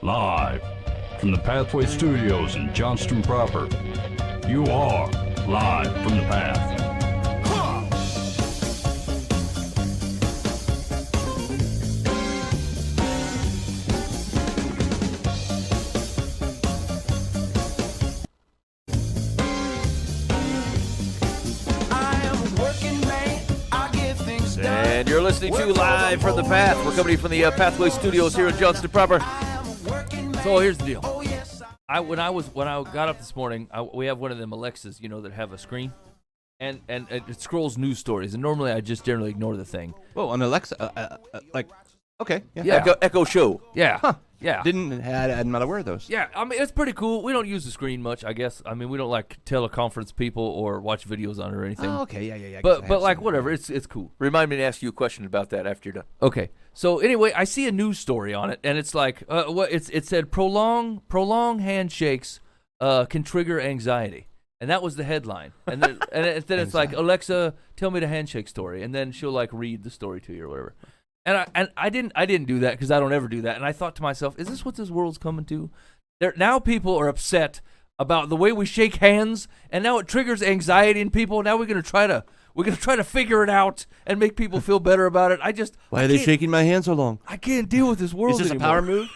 live from the Pathway Studios in Johnston proper. You are live from the path. And you're listening to Live from the Path. We're coming to you from the Pathway Studios here in Johnston proper. So here's the deal. When I got up this morning, we have one of them Alexas, that have a screen, and it scrolls news stories. And normally I just generally ignore the thing. Whoa, an Alexa, okay, Yeah. Echo Show. Yeah. Huh. Yeah. I'm not aware of those. Yeah, I mean, it's pretty cool. We don't use the screen much, I guess. I mean, we don't like teleconference people or watch videos on it or anything. Oh, okay, yeah. But like, whatever, it's cool. Remind me to ask you a question about that after you're done. Okay. So anyway, I see a news story on it, and it's like, it said prolonged handshakes can trigger anxiety, and that was the headline. And then it's like, Alexa, tell me the handshake story, and then she'll like read the story to you or whatever. And I didn't do that because I don't ever do that. And I thought to myself, is this what this world's coming to? Now people are upset about the way we shake hands, and now it triggers anxiety in people. Now we're gonna try to figure it out and make people feel better about it. Why are they shaking my hand so long? I can't deal with this world Is this anymore. a power move?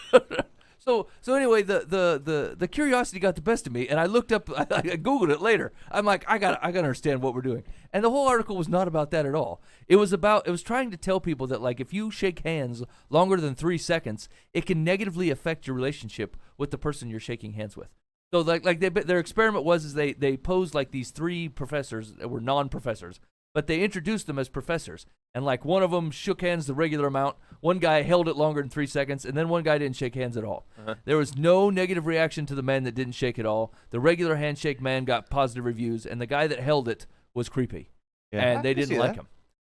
So anyway, the curiosity got the best of me, and I looked up, I Googled it later. I'm like, I gotta understand what we're doing. And the whole article was not about that at all. It was trying to tell people that, like, if you shake hands longer than 3 seconds, it can negatively affect your relationship with the person you're shaking hands with. So like their experiment was they posed like these 3 professors that were non-professors, but they introduced them as professors. And like one of them shook hands the regular amount, one guy held it longer than 3 seconds, and then one guy didn't shake hands at all. Uh-huh. There was no negative reaction to the man that didn't shake at all. The regular handshake man got positive reviews, and the guy that held it was creepy. Yeah, and they didn't like him.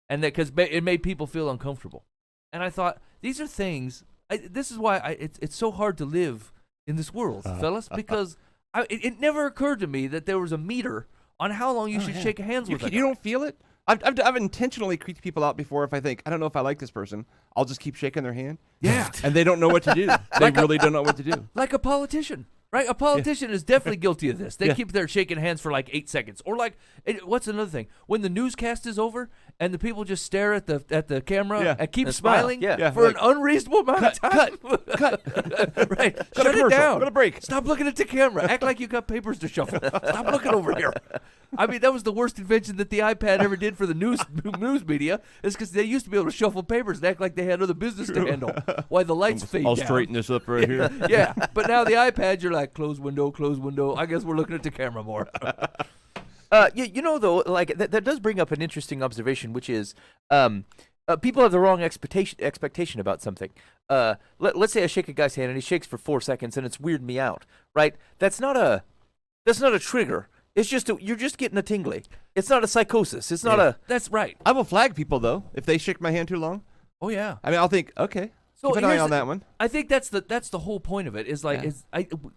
And because it made people feel uncomfortable. And I thought, these are things, this is why it's so hard to live in this world, fellas, because it never occurred to me that there was a meter on how long you should shake hands with. You don't feel it? I've intentionally creeped people out before. If I think, I don't know if I like this person, I'll just keep shaking their hand. Yeah. And they don't know what to do. They really don't know what to do. Like a politician. Right, a politician is definitely guilty of this. They keep their shaking hands for like 8 seconds, or like, what's another thing? When the newscast is over and the people just stare at the camera and keep smiling for an unreasonable amount of time. Cut. Right, shut it down. Got a break. Stop looking at the camera. Act like you got papers to shuffle. Stop looking over here. I mean, that was the worst invention that the iPad ever did for the news media. Is because they used to be able to shuffle papers and act like they had other business to handle. While the lights fade down. I'll straighten this up right here. Yeah, but now the iPad, you're like, close window. I guess we're looking at the camera more. Though, like that does bring up an interesting observation, which is people have the wrong expectation about something. Let's say I shake a guy's hand and he shakes for 4 seconds and it's weirding me out, right? That's not a trigger. It's just you're just getting a tingly. It's not a psychosis. It's not a. That's right. I will flag people though if they shake my hand too long. Oh yeah. I mean, I'll think, okay. So keep an eye on that one. I think that's the whole point of it. Is like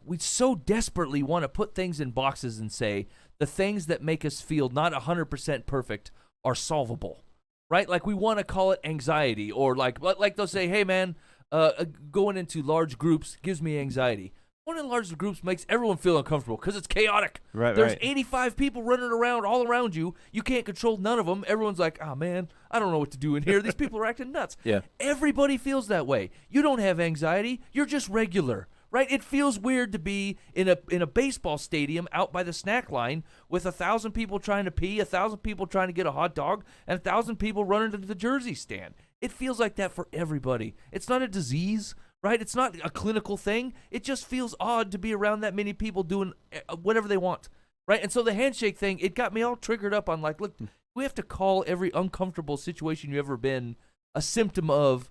we so desperately want to put things in boxes and say the things that make us feel not 100% perfect are solvable, right? Like we want to call it anxiety, or like they'll say, hey man, going into large groups gives me anxiety. Going in large groups makes everyone feel uncomfortable because it's chaotic. Right, There's 85 people running around all around you. You can't control none of them. Everyone's like, oh, man, I don't know what to do in here. These people are acting nuts. Yeah. Everybody feels that way. You don't have anxiety. You're just regular, right? It feels weird to be in a baseball stadium out by the snack line with 1,000 people trying to pee, 1,000 people trying to get a hot dog, and 1,000 people running to the jersey stand. It feels like that for everybody. It's not a disease. Right? It's not a clinical thing. It just feels odd to be around that many people doing whatever they want. Right? And so the handshake thing, it got me all triggered up on like, look, we have to call every uncomfortable situation you've ever been a symptom of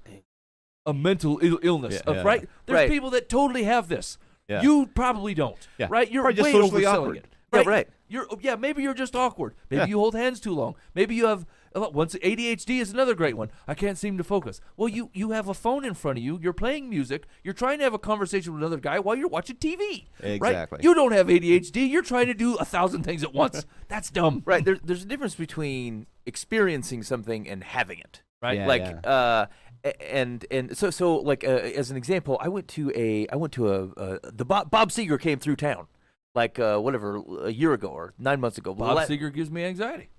a mental illness. Right? There's people that totally have this. Yeah. You probably don't. Yeah. Right? You're just way socially overselling awkward. it. Right? Yeah, right. Maybe you're just awkward. Maybe you hold hands too long. Maybe you have ADHD is another great one. I can't seem to focus. Well, you have a phone in front of you. You're playing music. You're trying to have a conversation with another guy while you're watching TV. Exactly. Right? You don't have ADHD. You're trying to do 1,000 things at once. That's dumb. Right. There's a difference between experiencing something and having it. Right. Yeah, like And so like as an example, I went to the Bob Seger came through town like whatever a year ago or 9 months ago. Bob Seger gives me anxiety.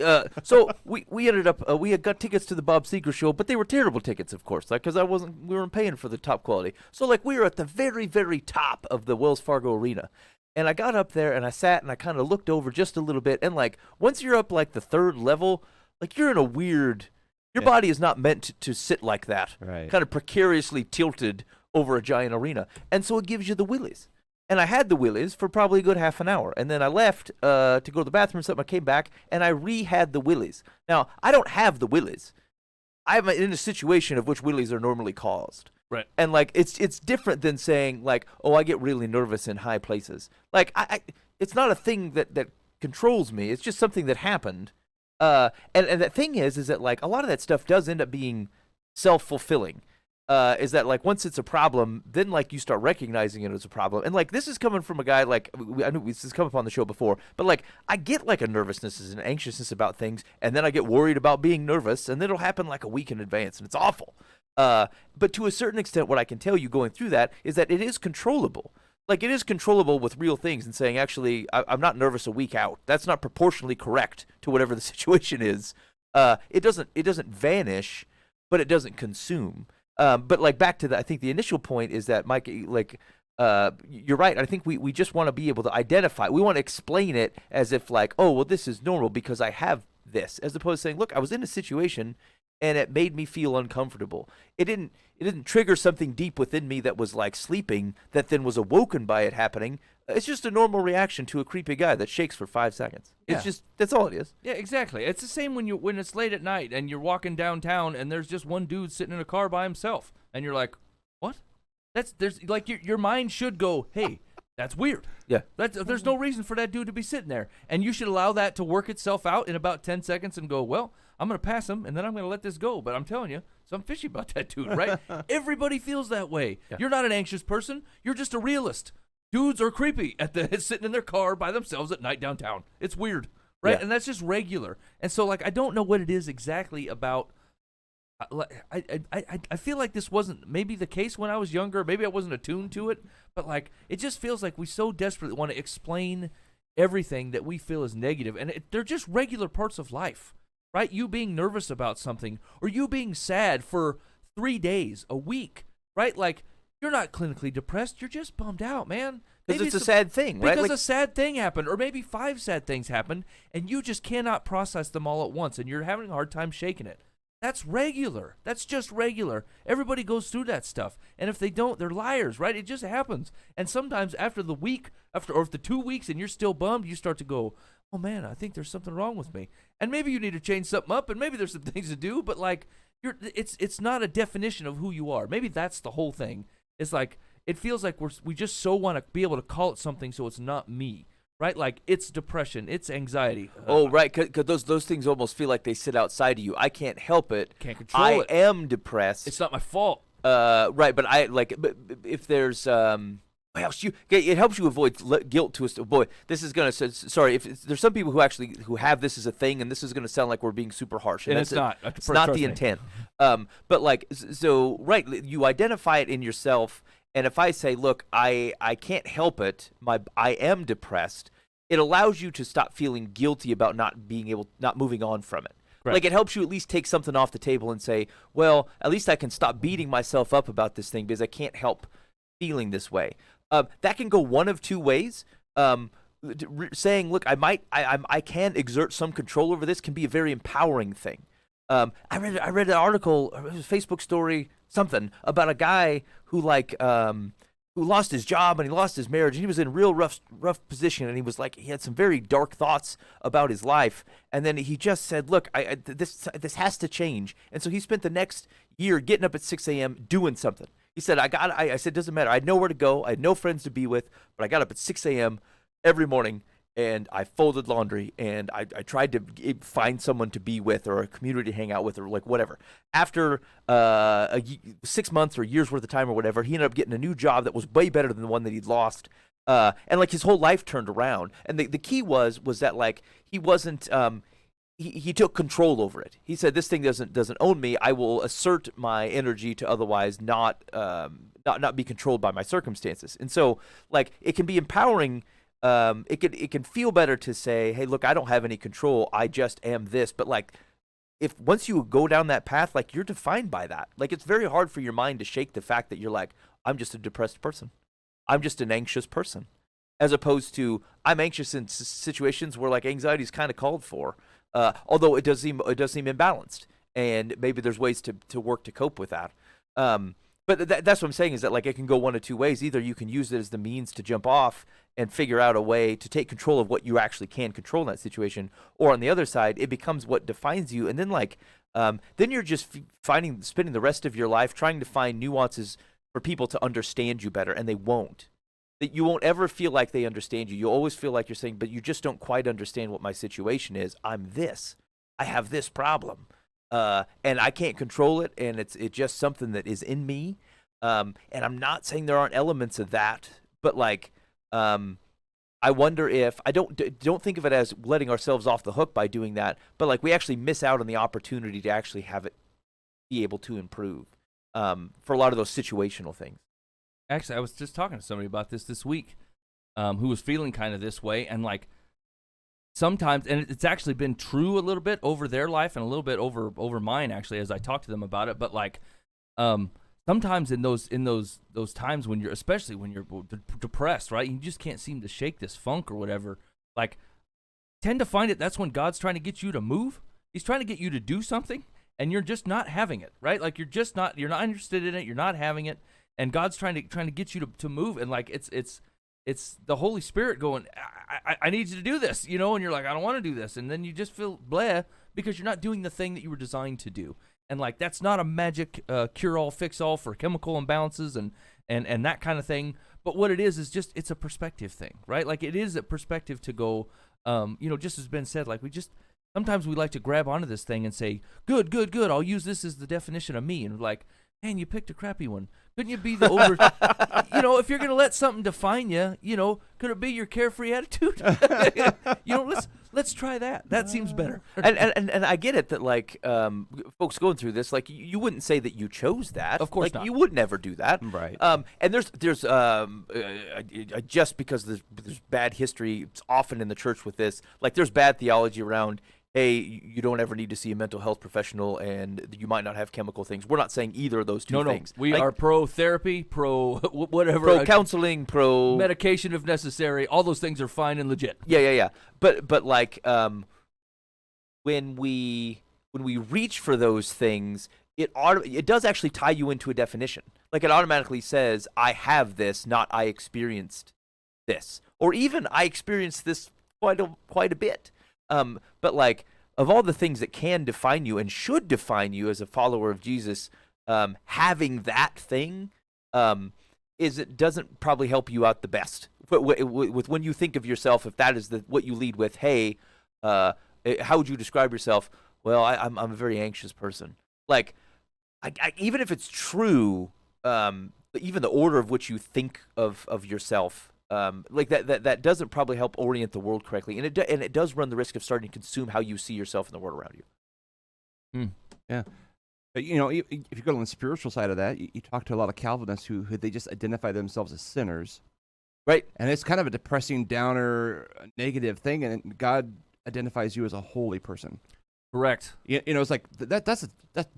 So we ended up we had got tickets to the Bob Seger show, but they were terrible tickets, of course, like because we weren't paying for the top quality. So like we were at the very very top of the Wells Fargo Arena. And I got up there and I sat and I kind of looked over just a little bit. And like once you're up like the third level, like you're in a weird. Your body is not meant to sit like that, Right. kind of precariously tilted over a giant arena. And so it gives you the willies. And I had the willies for probably a good half an hour. And then I left to go to the bathroom or something. I came back and I re-had the willies. Now, I don't have the willies. I'm in a situation of which willies are normally caused. Right. And like it's different than saying like, oh, I get really nervous in high places. Like it's not a thing that controls me. It's just something that happened. And the thing is that like a lot of that stuff does end up being self-fulfilling. Is that like once it's a problem, then like you start recognizing it as a problem. And like this is coming from a guy like I knew this has come up on the show before, but like I get like a nervousness and an anxiousness about things, and then I get worried about being nervous, and then it'll happen like a week in advance, and it's awful. But to a certain extent, what I can tell you going through that is that it is controllable. Like it is controllable with real things and saying, actually, I'm not nervous a week out. That's not proportionally correct to whatever the situation is. It doesn't vanish, but it doesn't consume. But like back to I think the initial point is that Mike, like, you're right. I think we just want to be able to identify. We want to explain it as if like, oh, well, this is normal because I have this, as opposed to saying, look, I was in a situation and it made me feel uncomfortable. It didn't trigger something deep within me that was like sleeping that then was awoken by it happening. It's just a normal reaction to a creepy guy that shakes for 5 seconds. It's Yeah. just that's all it is. Yeah, exactly. It's the same when it's late at night and you're walking downtown and there's just one dude sitting in a car by himself and you're like, what? There's like your mind should go, hey, that's weird. Yeah. There's no reason for that dude to be sitting there, and you should allow that to work itself out in about 10 seconds and go, well, I'm gonna pass him and then I'm gonna let this go. But I'm telling you, something fishy about that dude, right? Everybody feels that way. Yeah. You're not an anxious person. You're just a realist. Dudes are creepy sitting in their car by themselves at night downtown. It's weird, right? Yeah. And that's just regular. And so, like, I don't know what it is exactly about. I feel like this wasn't maybe the case when I was younger. Maybe I wasn't attuned to it, but like it just feels like we so desperately want to explain everything that we feel is negative, and they're just regular parts of life, right? You being nervous about something, or you being sad for 3 days, a week, right? Like you're not clinically depressed. You're just bummed out, man. Because Maybe it's a sad thing, right? Because Like, a sad thing happened, or maybe 5 sad things happened, and you just cannot process them all at once, and you're having a hard time shaking it. That's regular. That's just regular. Everybody goes through that stuff. And if they don't, they're liars, right? It just happens. And sometimes after the week, or if the 2 weeks and you're still bummed, you start to go, oh man, I think there's something wrong with me. And maybe you need to change something up, and maybe there's some things to do, but like it's not a definition of who you are. Maybe that's the whole thing. It's like it feels like we just so want to be able to call it something so it's not me. Right, like it's depression, it's anxiety. oh, right, because those things almost feel like they sit outside of you. I can't help it. Can't control I it. am depressed. It's not my fault. Right, but I like. But if there's it helps you avoid guilt to us. Boy, this is gonna. Sorry, if there's some people who have this as a thing, and this is gonna sound like we're being super harsh, And that's it's not. It's not Trust the me. intent. But like, so right, you identify it in yourself, and if I say, look, I can't help it. I am depressed. It allows you to stop feeling guilty about not moving on from it. Right. Like it helps you at least take something off the table and say, well, at least I can stop beating myself up about this thing because I can't help feeling this way. That can go one of two ways. Saying, look, I can exert some control over this can be a very empowering thing. I read an article, it was a Facebook story, something about a guy who who lost his job and he lost his marriage, and he was in a real rough position, and he had some very dark thoughts about his life, and then he just said, look, this has to change. And so he spent the next year getting up at 6 a.m. doing something. He said, I said, doesn't matter. I had nowhere to go. I had no friends to be with, but I got up at 6 a.m. every morning, and I folded laundry, and I tried to find someone to be with or a community to hang out with or like whatever. After 6 months or a year's worth of time or whatever, he ended up getting a new job that was way better than the one that he'd lost. And like his whole life turned around. And the key was that like he wasn't he took control over it. He said, "This thing doesn't own me. I will assert my energy to otherwise not be controlled by my circumstances." And so, like, it can be empowering. It can feel better to say, "Hey, look, I don't have any control. I just am this." But like, if once you go down that path, like, you're defined by that. Like, it's very hard for your mind to shake the fact that you're like, "I'm just a depressed person. I'm just an anxious person," as opposed to I'm anxious in situations where like anxiety is kind of called for. Although it does seem imbalanced, and maybe there's ways to work to cope with that. But that's what I'm saying is that like it can go one of two ways. Either you can use it as the means to jump off and figure out a way to take control of what you actually can control in that situation, or on the other side, it becomes what defines you, and then like then you're just spending the rest of your life trying to find nuances for people to understand you better, and they won't. That you won't ever feel like they understand you. You always feel like you're saying, but you just don't quite understand what my situation is. I'm this. I have this problem. And I can't control it, and it's just something that is in me. And I'm not saying there aren't elements of that, but like I wonder if I don't think of it as letting ourselves off the hook by doing that, but like we actually miss out on the opportunity to actually have it be able to improve for a lot of those situational things. Actually, I was just talking to somebody about this week who was feeling kind of this way, and like sometimes, and it's actually been true a little bit over their life and a little bit over mine actually as I talk to them about it. But like sometimes in those times when you're, especially when you're depressed, right? You just can't seem to shake this funk or whatever. Like, tend to find it. That's when God's trying to get you to move. He's trying to get you to do something, and you're just not having it, right? Like you're not interested in it. You're not having it. And God's trying to get you to move, and like it's the Holy Spirit going, I need you to do this, you know, and you're like, I don't want to do this, and then you just feel blah because you're not doing the thing that you were designed to do, and like that's not a magic cure-all, fix-all for chemical imbalances and that kind of thing. But what it is just it's a perspective thing, right? Like it is a perspective to go, you know, just as Ben said, like sometimes we like to grab onto this thing and say, good, I'll use this as the definition of me, and like, man, you picked a crappy one. Couldn't you be the older, you know, if you're going to let something define you, you know, could it be your carefree attitude? You know, let's try that. That seems better. And I get it that like folks going through this, like you wouldn't say that you chose that. Of course like, not. You would never do that. Right. And there's just because there's bad history often in the church with this, like there's bad theology around, hey, you don't ever need to see a mental health professional, and you might not have chemical things. We're not saying either of those two things. We are pro therapy, pro whatever, pro counseling, pro medication if necessary. All those things are fine and legit. Yeah. But like when we reach for those things, it does actually tie you into a definition. Like it automatically says, I have this, not I experienced this, or even I experienced this quite a bit. But like of all the things that can define you and should define you as a follower of Jesus, having that thing it doesn't probably help you out the best. With when you think of yourself, if that is what you lead with, hey, how would you describe yourself? Well, I'm a very anxious person. Like, even if it's true, even the order of which you think of yourself. Like that doesn't probably help orient the world correctly, and it does run the risk of starting to consume how you see yourself in the world around you. Yeah, but you know, if you go on the spiritual side of that, you talk to a lot of Calvinists who they just identify themselves as sinners, right? And it's kind of a depressing, downer, negative thing, and God identifies you as a holy person. Correct. You know, it's like that's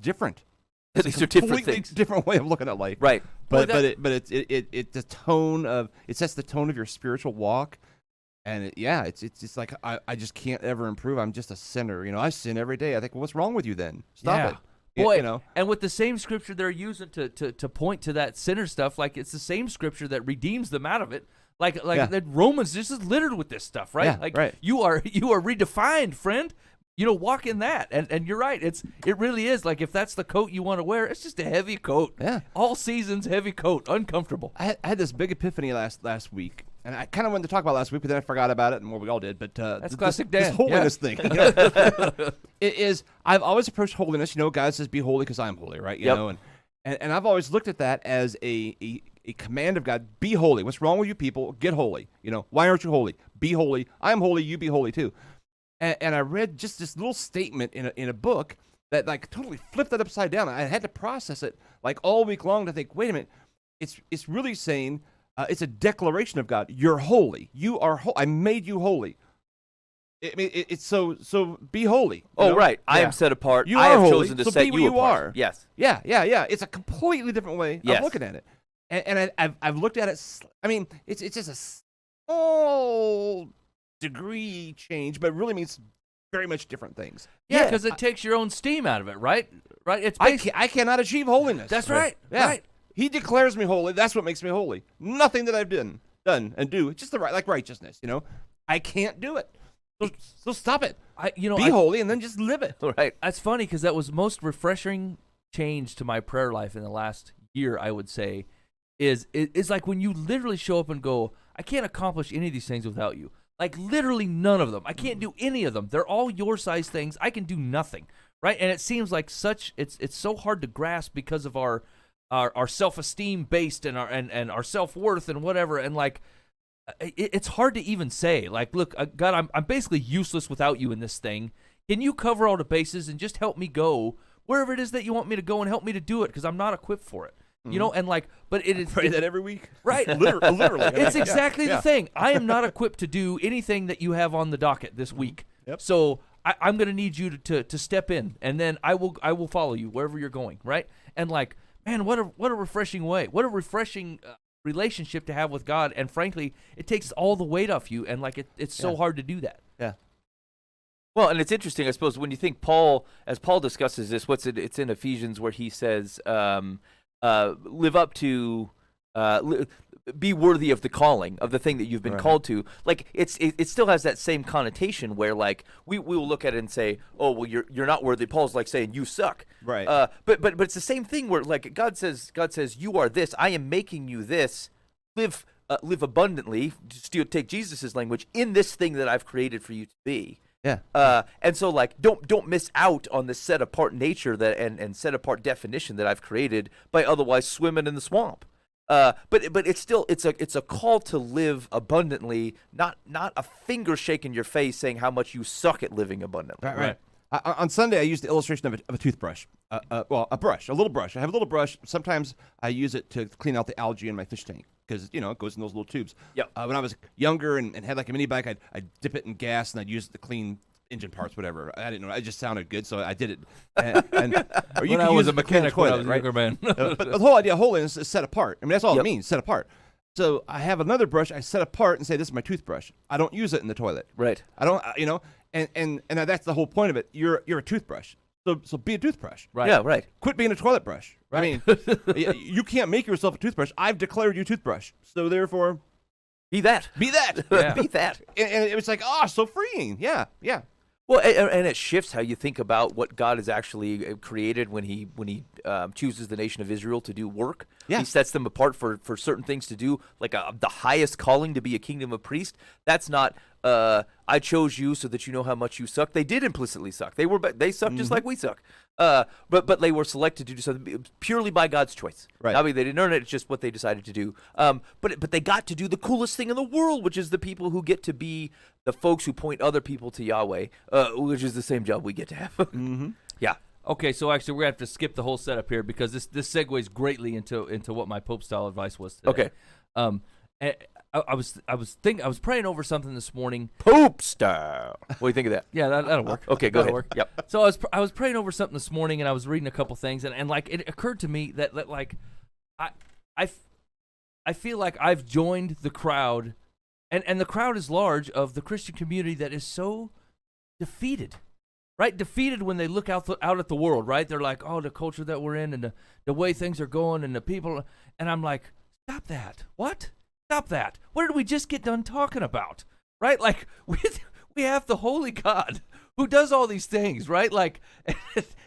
different. These are different things. Different way of looking at life, right? But it's the tone of it sets the tone of your spiritual walk, and it's like I just can't ever improve. I'm just a sinner, you know. I sin every day. I think, well, what's wrong with you then? Stop it. Boy, you know. And with the same scripture they're using to point to that sinner stuff, like it's the same scripture that redeems them out of it. Like that Romans just is littered with this stuff, right? Yeah, like right. you are redefined, friend. You know, walk in that, and you're right. It really is like if that's the coat you want to wear, it's just a heavy coat. Yeah, all seasons heavy coat, uncomfortable. I had this big epiphany last week, and I kind of wanted to talk about last week, but then I forgot about it, and we all did. But that's classic Dan. This holiness thing. You know, it is. I've always approached holiness. You know, God says, "Be holy, because I'm holy." Right? You know, and I've always looked at that as a command of God. Be holy. What's wrong with you people? Get holy. You know, why aren't you holy? Be holy. I am holy. You be holy too. and I read just this little statement in a book that like totally flipped that upside down. I had to process it like all week long to think, wait a minute, it's really saying it's a declaration of God. You're holy. You are I made you holy. I mean, it's so be holy. you Oh, know? right. I Yeah. am set apart. You I are have holy, chosen to so set be what you you apart. are. Yes. Yeah. It's a completely different way Yes. of looking at it, and I've looked at it. I mean, it's just a small degree change, but it really means very much different things. Yeah, because it takes your own steam out of it, right? Right. It's I cannot achieve holiness. That's right. Yeah. Right. He declares me holy. That's what makes me holy. Nothing that I've done and do. It's just like righteousness. I can't do it. So stop it. Be holy and then just live it. Right. That's funny because that was most refreshing change to my prayer life in the last year. I would say is like when you literally show up and go, I can't accomplish any of these things without you. Like literally none of them. I can't do any of them. They're all your size things. I can do nothing. Right. And it seems like it's so hard to grasp because of our self-esteem based and our self-worth and whatever. And like, it's hard to even say, like, look, God, I'm basically useless without you in this thing. Can you cover all the bases and just help me go wherever it is that you want me to go and help me to do it? Because I'm not equipped for it. And like, but it is Pray that every week. right. Literally. It's exactly Yeah. the thing. I am not equipped to do anything that you have on the docket this week. Yep. So I'm going to need you to step in, and then I will follow you wherever you're going. Right. And like, man, what a refreshing way. What a refreshing relationship to have with God. And frankly, it takes all the weight off you. And like, it's so hard to do that. Yeah. Well, and it's interesting, I suppose, when you think Paul, as Paul discusses this, it's in Ephesians where he says, live up to, be worthy of the calling of the thing that you've been called to. Like it still has that same connotation where like we will look at it and say, oh well, you're not worthy. Paul's like saying you suck. Right. But it's the same thing where like God says you are this. I am making you this. Live abundantly. Just to take Jesus's language in this thing that I've created for you to be. Yeah. And so like don't miss out on the set apart nature that and set apart definition that I've created by otherwise swimming in the swamp. But it's still it's a call to live abundantly, not a finger shake in your face saying how much you suck at living abundantly. Right. On Sunday, I used the illustration of a toothbrush. A little brush. I have a little brush. Sometimes I use it to clean out the algae in my fish tank because it goes in those little tubes. Yep. When I was younger and had like a mini bike, I'd dip it in gas and I'd use it to clean engine parts, whatever. I didn't know. It just sounded good, so I did it. Or you When I can was use a it to clean the mechanic, when I toilet, was a right? younger man. But the whole idea of holiness is set apart. I mean, that's all it Yep. means, set apart. So I have another brush I set apart and say, this is my toothbrush. I don't use it in the toilet. Right. I don't, and that's the whole point of it. You're a toothbrush. So be a toothbrush. Right. Yeah, right. Quit being a toilet brush. Right. I mean, you can't make yourself a toothbrush. I've declared you toothbrush. So therefore, Be that. be that. Yeah. Be that. And it was like, so freeing. Yeah. Well, and it shifts how you think about what God has actually created when He chooses the nation of Israel to do work. Yeah. He sets them apart for certain things to do, like the highest calling to be a kingdom of priests. That's not I chose you so that you know how much you suck. They did implicitly suck. They suck just like we suck. But they were selected to do something purely by God's choice. Right. I mean, they didn't earn it. It's just what they decided to do. But they got to do the coolest thing in the world, which is the people who get to be the folks who point other people to Yahweh, which is the same job we get to have. Mm-hmm. Yeah. Okay, so actually we're gonna have to skip the whole setup here because this segues greatly into what my Pope style advice was today. Okay. And I was praying over something this morning. Pope style. What do you think of that? Yeah, that'll work. Okay, go That'll ahead. work. Yep. So I was praying over something this morning, and I was reading a couple things, and like it occurred to me that like I feel like I've joined the crowd, and the crowd is large of the Christian community that is so defeated. Right, defeated when they look out at the world. Right, they're like, oh, the culture that we're in, and the way things are going, and the people. And I'm like, stop that. What? Stop that. What did we just get done talking about? Right, like we have the holy God who does all these things. Right, like,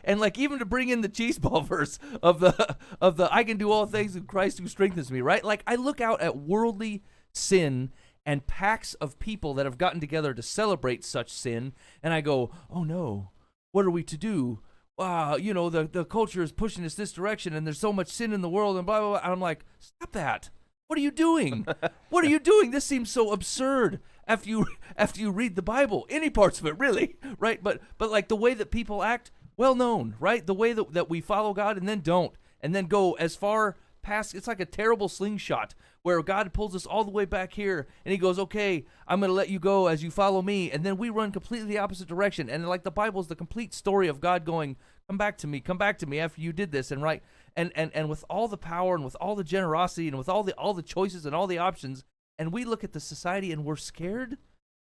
and like even to bring in the cheese ball verse of the I can do all things in Christ who strengthens me. Right, like I look out at worldly sin and packs of people that have gotten together to celebrate such sin, and I go, oh no, what are we to do? Wow, the culture is pushing us this direction, and there's so much sin in the world, and blah, blah, blah. And I'm like, stop that. What are you doing? What are you doing? This seems so absurd. after you read the Bible, any parts of it, really, right? But like the way that people act, well known, right? The way that we follow God and then don't, and then go as far past. It's like a terrible slingshot where God pulls us all the way back here, and He goes, "Okay, I'm going to let you go as you follow me," and then we run completely the opposite direction. And like the Bible is the complete story of God going, come back to me after you did this, and right, and with all the power and with all the generosity and with all the choices and all the options, and we look at the society and we're scared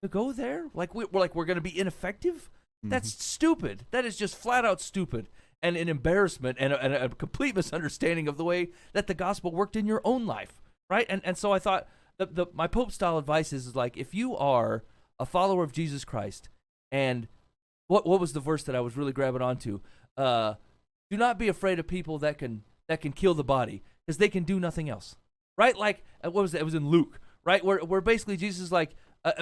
to go there, like we're going to be ineffective. That's stupid. That is just flat out stupid, and an embarrassment and a complete misunderstanding of the way that the gospel worked in your own life, right? And so I thought my Pope style advice is like, if you are a follower of Jesus Christ, and what was the verse that I was really grabbing onto? Do not be afraid of people that can kill the body, because they can do nothing else, right? Like what was it? It was in Luke, right? Where basically Jesus is like,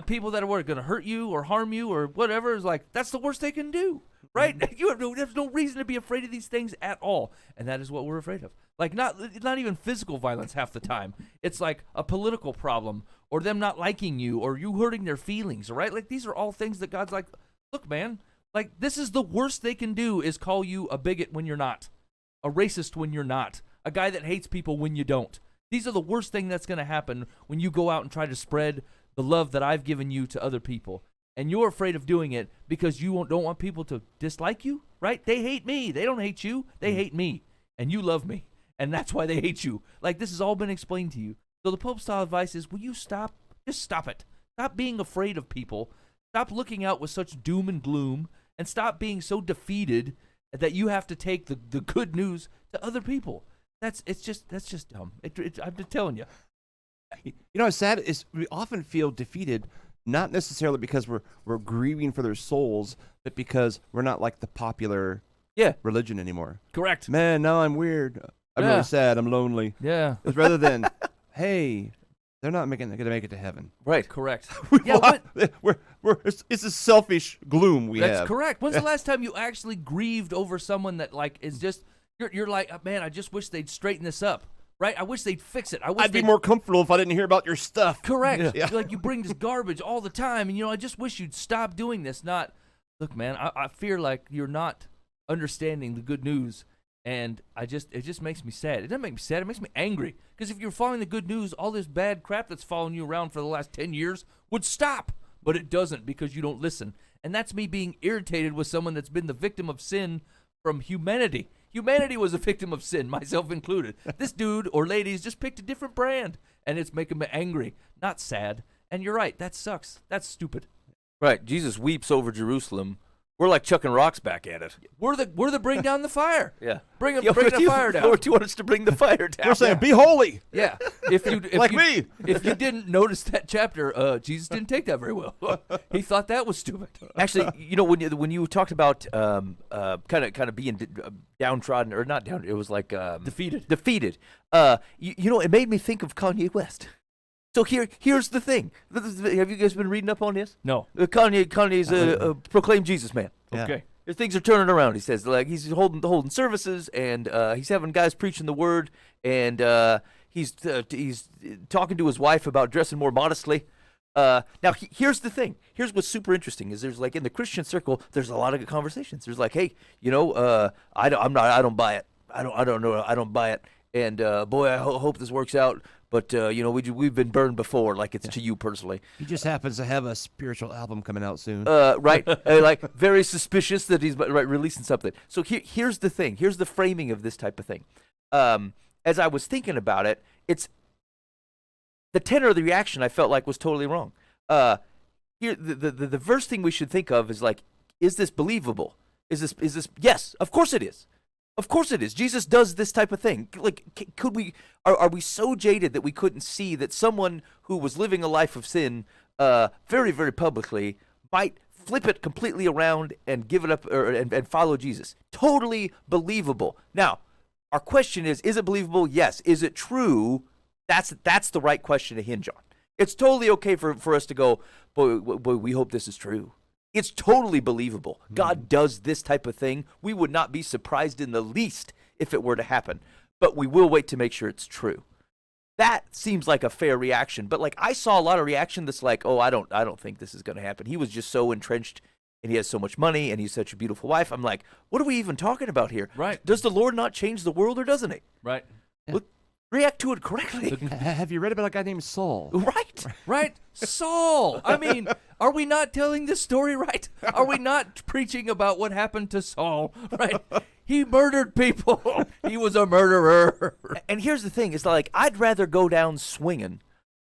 people that are going to hurt you or harm you or whatever is like, that's the worst they can do, right? There's no reason to be afraid of these things at all, and that is what we're afraid of. Like not even physical violence half the time. It's like a political problem, or them not liking you, or you hurting their feelings, right? Like these are all things that God's like, look, man, like this is the worst they can do is call you a bigot when you're not, a racist when you're not, a guy that hates people when you don't. These are the worst thing that's going to happen when you go out and try to spread the love that I've given you to other people. And you're afraid of doing it because you don't want people to dislike you, right? They hate me. They don't hate you. They hate me. And you love me. And that's why they hate you. Like, this has all been explained to you. So the Pope style advice is, will you stop? Just stop it. Stop being afraid of people. Stop looking out with such doom and gloom. And stop being so defeated that you have to take the good news to other people. That's just dumb. I'm just telling you. You know, what's sad is we often feel defeated, not necessarily because we're grieving for their souls, but because we're not like the popular religion anymore. Correct. Man, now I'm weird. I'm really sad. I'm lonely. Yeah. It's rather than, hey, they're not going to make it to heaven. Right. Correct. It's a selfish gloom we have. That's correct. When's the last time you actually grieved over someone that like is just you're like, man, I just wish they'd straighten this up. Right? I wish they'd fix it. I'd be more comfortable if I didn't hear about your stuff. Correct. Yeah. Like, you bring this garbage all the time, and, I just wish you'd stop doing this. Not, look, man, I fear like you're not understanding the good news, and it just makes me sad. It doesn't make me sad. It makes me angry. Because if you're following the good news, all this bad crap that's following you around for the last 10 years would stop. But it doesn't, because you don't listen. And that's me being irritated with someone that's been the victim of sin from humanity. Humanity was a victim of sin, myself included. This dude or ladies just picked a different brand, and it's making me angry, not sad. And you're right, that sucks. That's stupid. Right. Jesus weeps over Jerusalem. We're like chucking rocks back at it. We're the bring down the fire. Yeah. Bring the fire down. Lord, you want us to bring the fire down? We're saying, be holy. Yeah. If you me. If you didn't notice that chapter, Jesus didn't take that very well. He thought that was stupid. Actually, when you talked about kind of being downtrodden or not down, it was like Defeated. Defeated. It made me think of Kanye West. So here's the thing. Have you guys been reading up on this? No. Kanye's a proclaimed Jesus man. Yeah. Okay. Things are turning around. He says, like, he's holding services, and he's having guys preaching the word, and he's talking to his wife about dressing more modestly. Now here's the thing. Here's what's super interesting is there's like in the Christian circle, there's a lot of good conversations. There's like, hey, I don't buy it. I don't buy it. And boy, I hope this works out. But we've been burned before, like it's to you personally. He just happens to have a spiritual album coming out soon. Right? Like very suspicious that he's releasing something. So here's the thing. Here's the framing of this type of thing. As I was thinking about it, it's the tenor of the reaction I felt like was totally wrong. Here, the first thing we should think of is like, is this believable? Is this? Yes, of course it is. Of course it is. Jesus does this type of thing. Like, are we so jaded that we couldn't see that someone who was living a life of sin very, very publicly might flip it completely around and give it up and follow Jesus? Totally believable. Now, our question is it believable? Yes. Is it true? That's the right question to hinge on. It's totally okay for us to go, boy, we hope this is true. It's totally believable. God does this type of thing. We would not be surprised in the least if it were to happen. But we will wait to make sure it's true. that seems like a fair reaction. But like I saw a lot of reaction that's like, oh, I don't think this is going to happen. He was just so entrenched, and he has so much money, and he's such a beautiful wife. I'm like, what are we even talking about here? Right. Does the Lord not change the world, or doesn't he? Right. Look, react to it correctly. Have you read about a guy named Saul? Right. Right? Saul. I mean, are we not telling this story right? Are we not preaching about what happened to Saul? Right? He murdered people. He was a murderer. And here's the thing: is like I'd rather go down swinging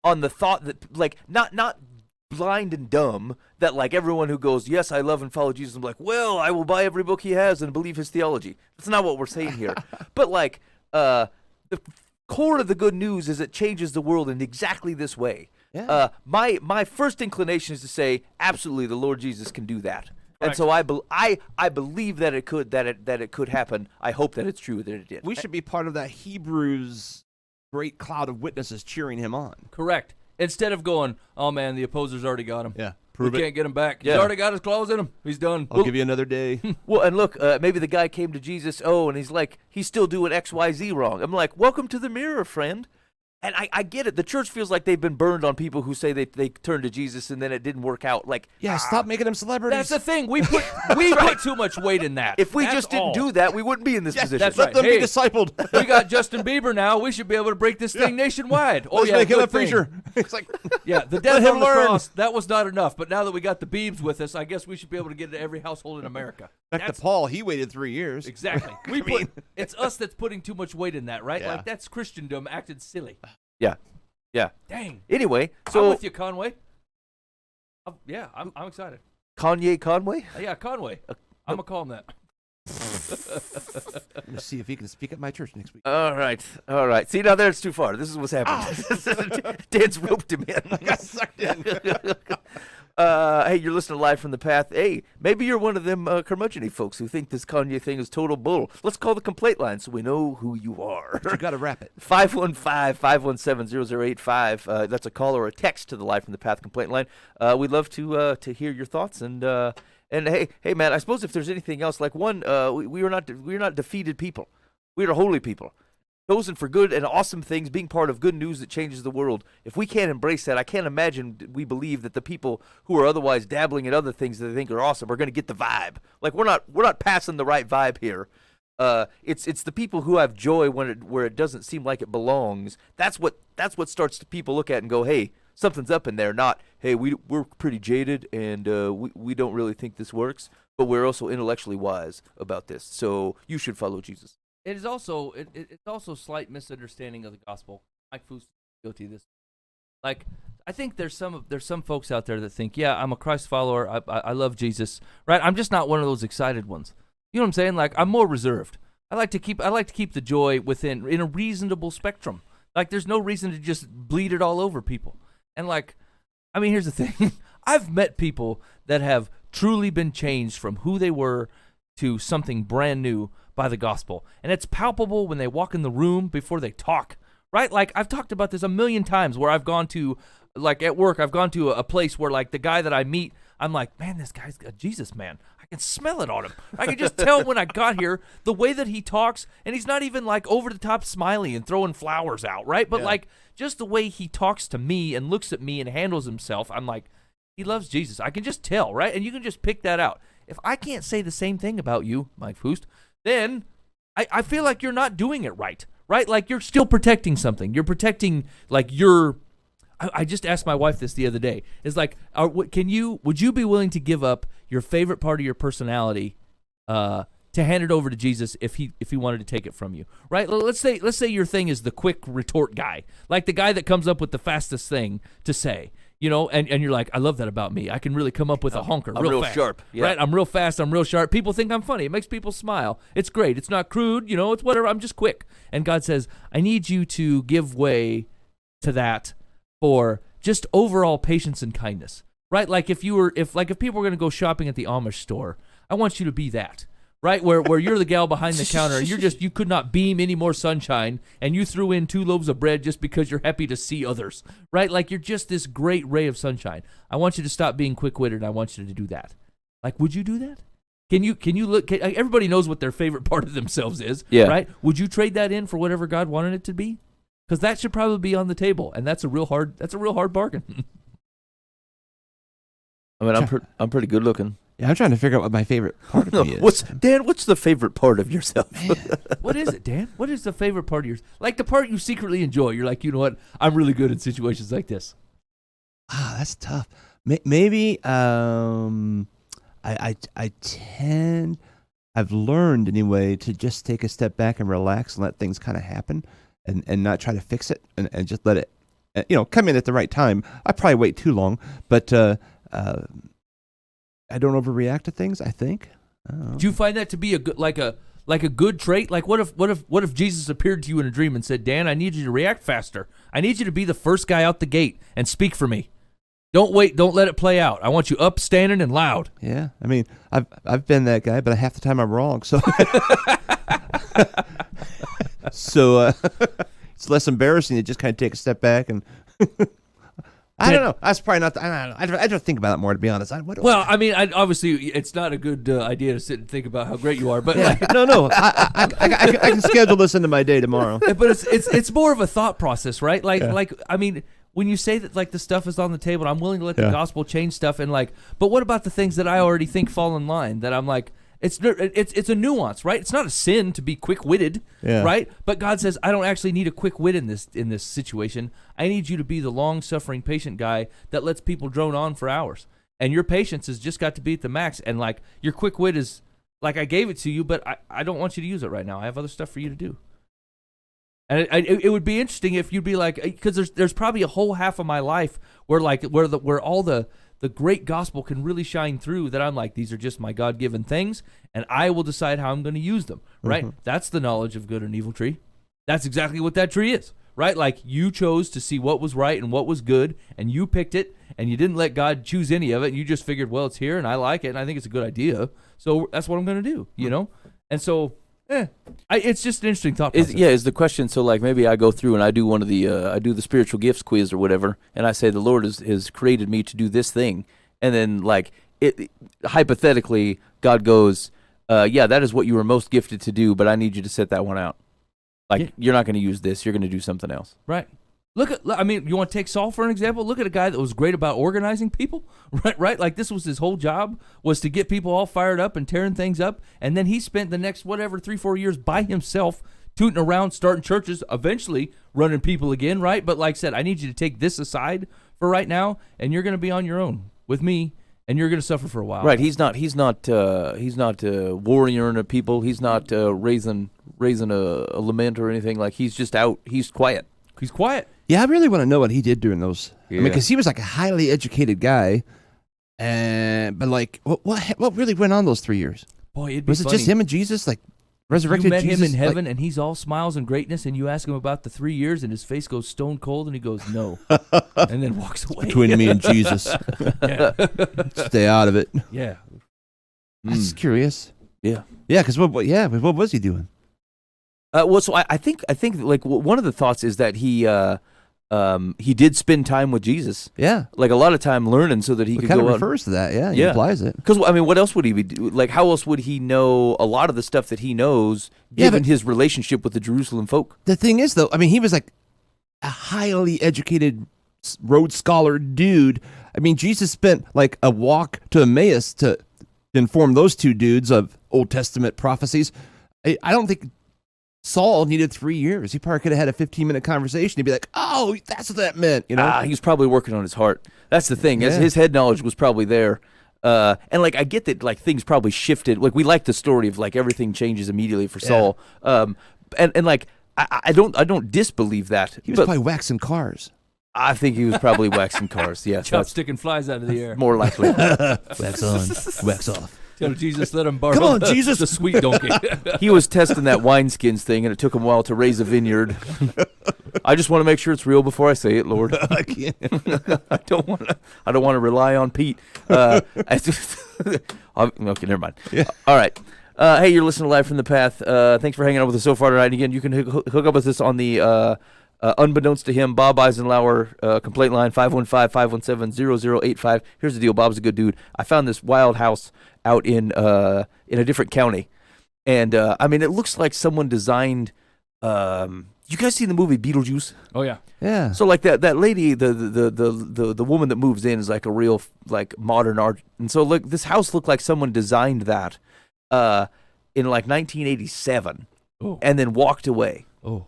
on the thought that, like, not blind and dumb, that like everyone who goes, yes, I love and follow Jesus, I'm like, well, I will buy every book he has and believe his theology. That's not what we're saying here. But like, the core of the good news is it changes the world in exactly this way. Yeah. My first inclination is to say, absolutely, the Lord Jesus can do that. And Correct. so I believe that it could happen. I hope that it's true that it did. We should be part of that Hebrews great cloud of witnesses cheering him on. Correct. Instead of going, oh man, the opposers already got him. Yeah. We can't get him back. He's Yeah. already got his claws in him. He's done. I'll give you another day. Well, and look, maybe the guy came to Jesus, and he's like, he's still doing X, Y, Z wrong. I'm like, welcome to the mirror, friend. And I get it. The church feels like they've been burned on people who say they turned to Jesus and then it didn't work out. Like, Yeah, stop making them celebrities. That's the thing. We put too much weight in that. if we That's just didn't all. do that, we wouldn't be in this position. that's Let right. them Hey. be discipled. We got Justin Bieber now. We should be able to break this thing nationwide. Oh Let's yeah, make him good a thing. preacher. It's like, Yeah, the death him on the learn. cross, that was not enough. But now that we got the Biebs with us, I guess we should be able to get it to every household in America. back to Paul. He waited 3 years. Exactly. We put, it's us that's putting too much weight in that, right? Yeah. Like that's Christendom acted silly. Yeah. Yeah. Dang. Anyway, I'm so with you, Conway. I'm excited. Kanye Conway? Yeah, Conway. I'm gonna call him that. I'm gonna see if he can speak at my church next week. All right. See, now there's too far. This is what's happening. Dan's roped him in. Got sucked in. Hey, you're listening to Live from the Path. Hey, maybe you're one of them curmudgeon-y folks who think this Kanye thing is total bull. Let's call the complaint line so we know who you are. You got to wrap it. 515-517-0085. That's a call or a text to the Live from the Path complaint line. We'd love to hear your thoughts. And hey, man, I suppose if there's anything else, like one, we are not defeated people. We are holy people, chosen for good and awesome things, being part of good news that changes the world. If we can't embrace that, I can't imagine we believe that the people who are otherwise dabbling in other things that they think are awesome are going to get the vibe. Like we're not passing the right vibe here. It's the people who have joy where it doesn't seem like it belongs. That's what starts to people look at and go, hey, something's up in there. Not, hey, we're pretty jaded and we don't really think this works, but we're also intellectually wise about this. So you should follow Jesus. It is also it's also slight misunderstanding of the gospel. Mike Foose is guilty of this. Like I think there's some folks out there that think, yeah, I'm a Christ follower. I love Jesus, right? I'm just not one of those excited ones. You know what I'm saying? Like I'm more reserved. I like to keep the joy in a reasonable spectrum. Like there's no reason to just bleed it all over people. And like, I mean, here's the thing. I've met people that have truly been changed from who they were to something brand new by the gospel. And it's palpable when they walk in the room before they talk, right? Like I've talked about this a million times where I've gone to, like at work, I've gone to a place where like the guy that I meet, I'm like, man, this guy's a Jesus man. I can smell it on him. I can just tell when I got here, the way that he talks, and he's not even like over the top smiley and throwing flowers out, right? But like just the way he talks to me and looks at me and handles himself, I'm like, he loves Jesus. I can just tell, right? And you can just pick that out. If I can't say the same thing about you, Mike Foust, then I feel like you're not doing it right? Like you're still protecting something. You're protecting like your. I just asked my wife this the other day. It's like, would you be willing to give up your favorite part of your personality to hand it over to Jesus if he wanted to take it from you, right? Let's say your thing is the quick retort guy, like the guy that comes up with the fastest thing to say, you know, and you're like, I love that about me. I can really come up with a honker I'm real fast, sharp, yeah. right? I'm real fast. I'm real sharp. People think I'm funny. It makes people smile. It's great. It's not crude, you know. It's whatever. I'm just quick. And God says, I need you to give way to that for just overall patience and kindness, right? Like if people were going to go shopping at the Amish store, I want you to be that, right? Where you're the gal behind the counter and you could not beam any more sunshine and you threw in 2 loaves of bread just because you're happy to see others, right? Like you're just this great ray of sunshine. I want you to stop being quick-witted and I want you to do that. Like, would you do that? Can you look, everybody knows what their favorite part of themselves is, Yeah. right? Would you trade that in for whatever God wanted it to be? because that should probably be on the table, and that's a real hard bargain. I mean, I'm pretty good looking. Yeah, I'm trying to figure out what my favorite part of me is. What's the favorite part of yourself? What is it, Dan? What is the favorite part of yours? Like the part you secretly enjoy. You're like, you know what? I'm really good in situations like this. That's tough. Maybe I I've learned anyway to just take a step back and relax and let things kind of happen and not try to fix it and just let it, come in at the right time. I probably wait too long, but I don't overreact to things, I think. I don't know. Do you find that to be a good, like a good trait? Like what if Jesus appeared to you in a dream and said, "Dan, I need you to react faster. I need you to be the first guy out the gate and speak for me. Don't wait. Don't let it play out. I want you up, standing, and loud." Yeah, I mean, I've been that guy, but half the time I'm wrong. So, it's less embarrassing to just kind of take a step back and. I don't know. That's probably not. I don't know. I don't think about it more, to be honest. I mean, obviously, it's not a good idea to sit and think about how great you are. But no. I can schedule this into my day tomorrow. But it's more of a thought process, right? Like I mean, when you say that like the stuff is on the table, I'm willing to let the gospel change stuff, and like, but what about the things that I already think fall in line? That I'm like, it's a nuance, right? It's not a sin to be quick-witted, right? But God says, I don't actually need a quick wit in this situation. I need you to be the long-suffering, patient guy that lets people drone on for hours. And your patience has just got to be at the max. And like your quick wit is like, I gave it to you, but I don't want you to use it right now. I have other stuff for you to do. And it would be interesting if you'd be like, because there's probably a whole half of my life where all the great gospel can really shine through, that I'm like, these are just my God-given things, and I will decide how I'm going to use them, right? Mm-hmm. That's the knowledge of good and evil tree. That's exactly what that tree is, right? Like, you chose to see what was right and what was good, and you picked it, and you didn't let God choose any of it, and you just figured, well, it's here, and I like it, and I think it's a good idea, so that's what I'm going to do, you know? And so... it's just an interesting thought process. Is the question, so like maybe I go through and I do one of the I do the spiritual gifts quiz or whatever, and I say the Lord has created me to do this thing, and then like it hypothetically God goes, that is what you were most gifted to do, but I need you to set that one out. Like you're not going to use this, you're going to do something else. Right. I mean, you want to take Saul for an example? Look at a guy that was great about organizing people, right? Like this was his whole job, was to get people all fired up and tearing things up. And then he spent the next 3-4 years by himself, tooting around, starting churches, eventually running people again, right? But like I said, I need you to take this aside for right now, and you're going to be on your own with me, and you're going to suffer for a while. Right? He's not warrioring people. He's not raising a lament or anything. Like he's just out. He's quiet. He's quiet. Yeah, I really want to know what he did during those. Yeah. I mean, because he was like a highly educated guy, but like, what really went on those 3 years? Boy, it'd be was funny. it just him and Jesus, like resurrected? You met Jesus, him in heaven, and he's all smiles and greatness, and you ask him about the 3 years, and his face goes stone cold, and he goes no, and then walks away. Between me and Jesus, stay out of it. Yeah, I'm just curious. Yeah, because what was he doing? So I think like one of the thoughts is that he did spend time with Jesus. Yeah, like a lot of time learning so that he could go out. It kind of refers to that. Yeah, he implies it. Because I mean, what else would he be like? How else would he know a lot of the stuff that he knows, given his relationship with the Jerusalem folk? The thing is, though, I mean, he was like a highly educated Rhodes Scholar dude. I mean, Jesus spent like a walk to Emmaus to inform those two dudes of Old Testament prophecies. I don't think Saul needed 3 years. He probably could have had a 15-minute conversation. He'd be like, "Oh, that's what that meant," you know. He was probably working on his heart. That's the thing. Yeah. His head knowledge was probably there. And like I get that like things probably shifted. Like we like the story of like everything changes immediately for Saul. And like I don't disbelieve that. He was probably waxing cars. I think he was probably waxing cars. Yeah, chopsticking flies out of the air. More likely. Wax on, wax off. Tell Jesus, let him borrow. Come on, Jesus, the sweet donkey. He was testing that wineskins thing, and it took him a while to raise a vineyard. I just want to make sure it's real before I say it, Lord. I can't. I don't want to rely on Pete. Okay, never mind. Yeah. All right. Hey, you're listening to Live from the Path. Thanks for hanging out with us so far tonight. Again, you can hook up with us on the unbeknownst to him, Bob Eisenlower complaint line 515-517-0085. Here's the deal. Bob's a good dude. I found this wild house out in a different county, and I mean, it looks like someone designed You guys seen the movie Beetlejuice? Oh yeah. Yeah. So like that lady, the woman that moves in is like a real like modern art, and so look, this house looked like someone designed that, in like 1987, Oh. and then walked away. Oh.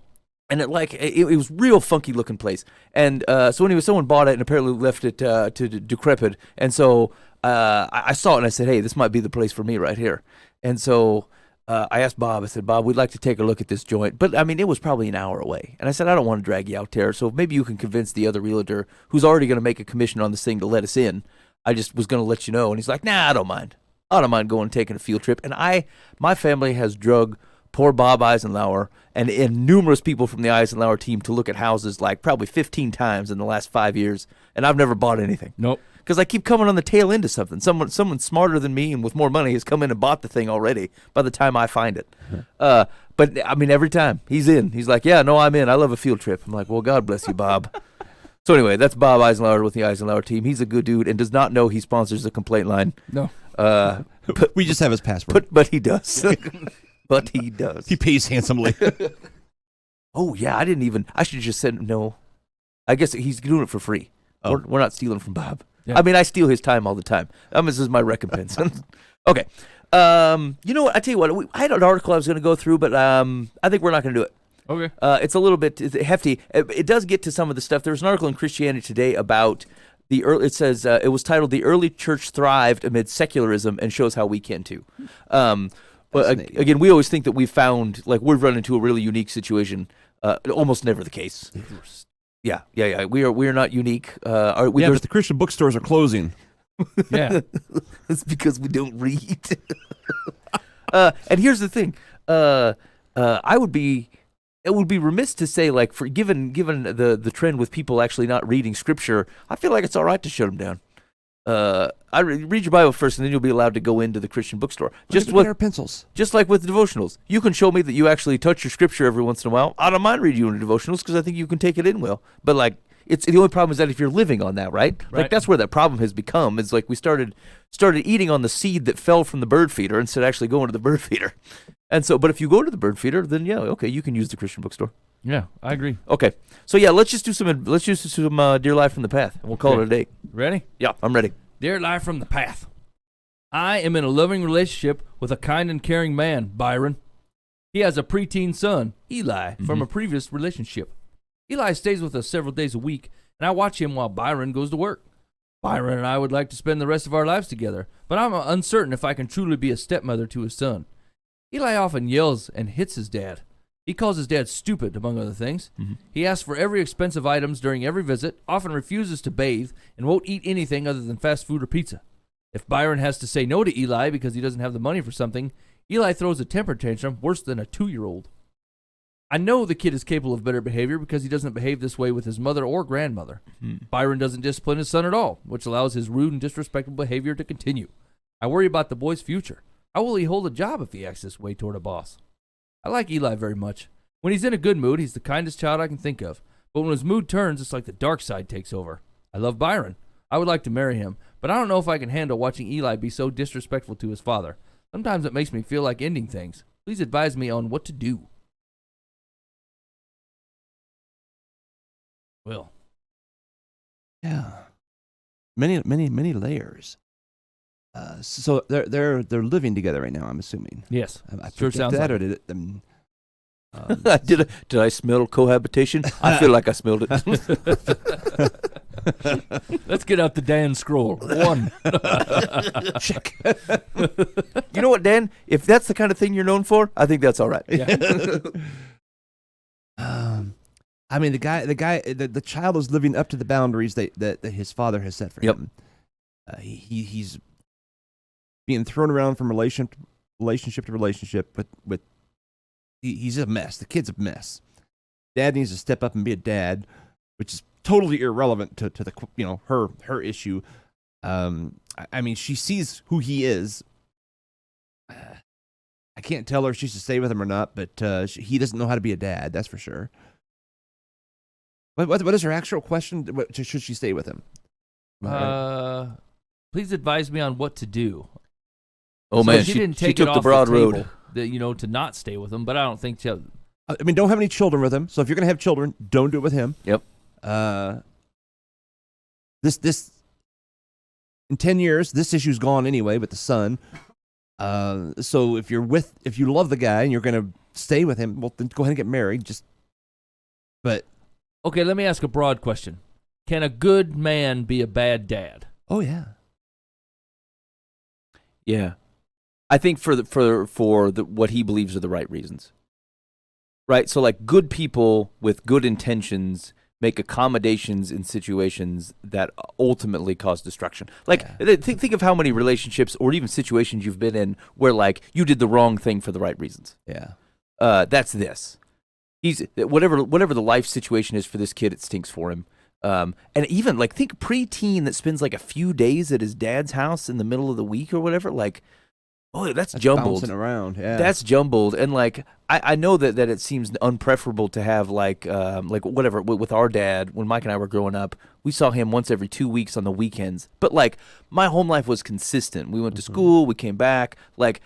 And it was real funky looking place. And so anyway, someone bought it and apparently left it to decrepit. And so I saw it and I said, hey, this might be the place for me right here. And so I asked Bob, I said, Bob, we'd like to take a look at this joint. But I mean, it was probably an hour away. And I said, I don't want to drag you out there. So maybe you can convince the other realtor who's already going to make a commission on this thing to let us in. I just was going to let you know. And he's like, nah, I don't mind. I don't mind going and taking a field trip. And my family has drug poor Bob Eisenhower and numerous people from the Eisenhower team to look at houses like probably 15 times in the last 5 years, and I've never bought anything. Nope. Because I keep coming on the tail end of something. Someone smarter than me and with more money has come in and bought the thing already by the time I find it. But, I mean, every time he's in. He's like, yeah, no, I'm in. I love a field trip. I'm like, well, God bless you, Bob. So anyway, that's Bob Eisenhower with the Eisenhower team. He's a good dude and does not know he sponsors the complaint line. No. We just have his password. But he does. But he does. He pays handsomely. Oh, yeah, I should have just said no. I guess he's doing it for free. Oh. We're not stealing from Bob. Yeah. I mean, I steal his time all the time. This is my recompense. Okay. You know what? I tell you what, I had an article I was going to go through, but I think we're not going to do it. Okay. It's a little bit hefty. It does get to some of the stuff. There's an article in Christianity Today about it says it was titled "The Early Church Thrived Amid Secularism and Shows How We Can Too." But again, we always think that we've run into a really unique situation. Almost never the case. Yeah. We are not unique. But the Christian bookstores are closing. Yeah. It's because we don't read. And here's the thing. It would be remiss to say, like, given the trend with people actually not reading Scripture, I feel like it's all right to shut them down. Read your Bible first, and then you'll be allowed to go into the Christian bookstore. Just pencils. Just like with the devotionals, you can show me that you actually touch your Scripture every once in a while. I don't mind reading you in the devotionals because I think you can take it in well. But like, it's the only problem is that if you're living on that, right? Like that's where that problem has become. It's like we started eating on the seed that fell from the bird feeder instead of actually going to the bird feeder. And so, but if you go to the bird feeder, then yeah, okay, you can use the Christian bookstore. Yeah, I agree. Okay, so yeah, let's do some Dear Life from the Path, and we'll call it a day. Ready? Yeah, I'm ready. Dear Life from the Path. I am in a loving relationship with a kind and caring man, Byron. He has a preteen son, Eli, from a previous relationship. Eli stays with us several days a week, and I watch him while Byron goes to work. Byron and I would like to spend the rest of our lives together, but I'm uncertain if I can truly be a stepmother to his son. Eli often yells and hits his dad. He calls his dad stupid, among other things. He asks for every expensive items during every visit, often refuses to bathe, and won't eat anything other than fast food or pizza. If Byron has to say no to Eli because he doesn't have the money for something, Eli throws a temper tantrum worse than a 2-year-old. I know the kid is capable of better behavior because he doesn't behave this way with his mother or grandmother. Byron doesn't discipline his son at all, which allows his rude and disrespectful behavior to continue. I worry about the boy's future. How will he hold a job if he acts this way toward a boss? I like Eli very much. When he's in a good mood, he's the kindest child I can think of. But when his mood turns, it's like the dark side takes over. I love Byron. I would like to marry him, but I don't know if I can handle watching Eli be so disrespectful to his father. Sometimes it makes me feel like ending things. Please advise me on what to do. Well. Yeah. Many layers. So they're living together right now, I'm assuming. Yes. I Sure sounds that, like or it. did it? Did I smell cohabitation? I feel like I smelled it. Let's get out the Dan scroll. 1. Check. You know what, Dan? If that's the kind of thing you're known for, I think that's all right. Yeah. I mean, the child is living up to the boundaries that his father has set for him. He's being thrown around from relationship to relationship, with he's a mess. The kid's a mess. Dad needs to step up and be a dad, which is totally irrelevant to the her issue. I mean, she sees who he is. I can't tell her if she should stay with him or not, but he doesn't know how to be a dad. That's for sure. What is her actual question? Should she stay with him? Please advise me on what to do. Oh, so man, she didn't take took it the off broad the table, road. to not stay with him, but I don't think she. I mean, don't have any children with him. So if you're going to have children, don't do it with him. Yep. This in 10 years, this issue's gone anyway with the son. So if you love the guy and you're going to stay with him, well, then go ahead and get married. But Okay, let me ask a broad question. Can a good man be a bad dad? oh yeah, Yeah, I think for what he believes are the right reasons. Right, so like good people with good intentions make accommodations in situations that ultimately cause destruction. Like think of how many relationships or even situations you've been in where like you did the wrong thing for the right reasons. yeah. That's this. He's whatever the life situation is for this kid, it stinks for him. And even like think preteen that spends like a few days at his dad's house in the middle of the week or whatever. Like, oh, that's jumbled. Bouncing around. Yeah, That's jumbled, and like I know that it seems unpreferable to have like whatever with our dad when Mike and I were growing up. We saw him once every 2 weeks on the weekends, but like my home life was consistent. We went to school, we came back. Like,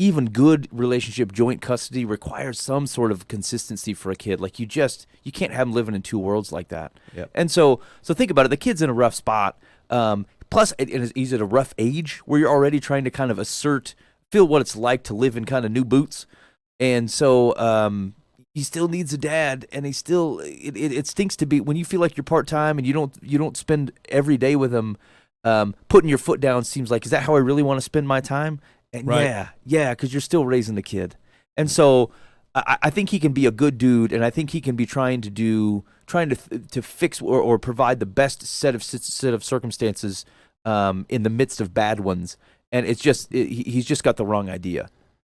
even good relationship, joint custody requires some sort of consistency for a kid. Like you can't have him living in two worlds like that. Yep. And so think about it. The kid's in a rough spot. Plus, he's at a rough age where you're already trying to kind of feel what it's like to live in kind of new boots. And so he still needs a dad, and he still it stinks to be when you feel like you're part-time and you don't spend every day with him. Putting your foot down seems like, is that how I really want to spend my time? And Right. yeah, because you're still raising the kid. And so I think he can be a good dude, and I think he can be trying to fix or provide the best set of circumstances in the midst of bad ones. And it's just he's just got the wrong idea.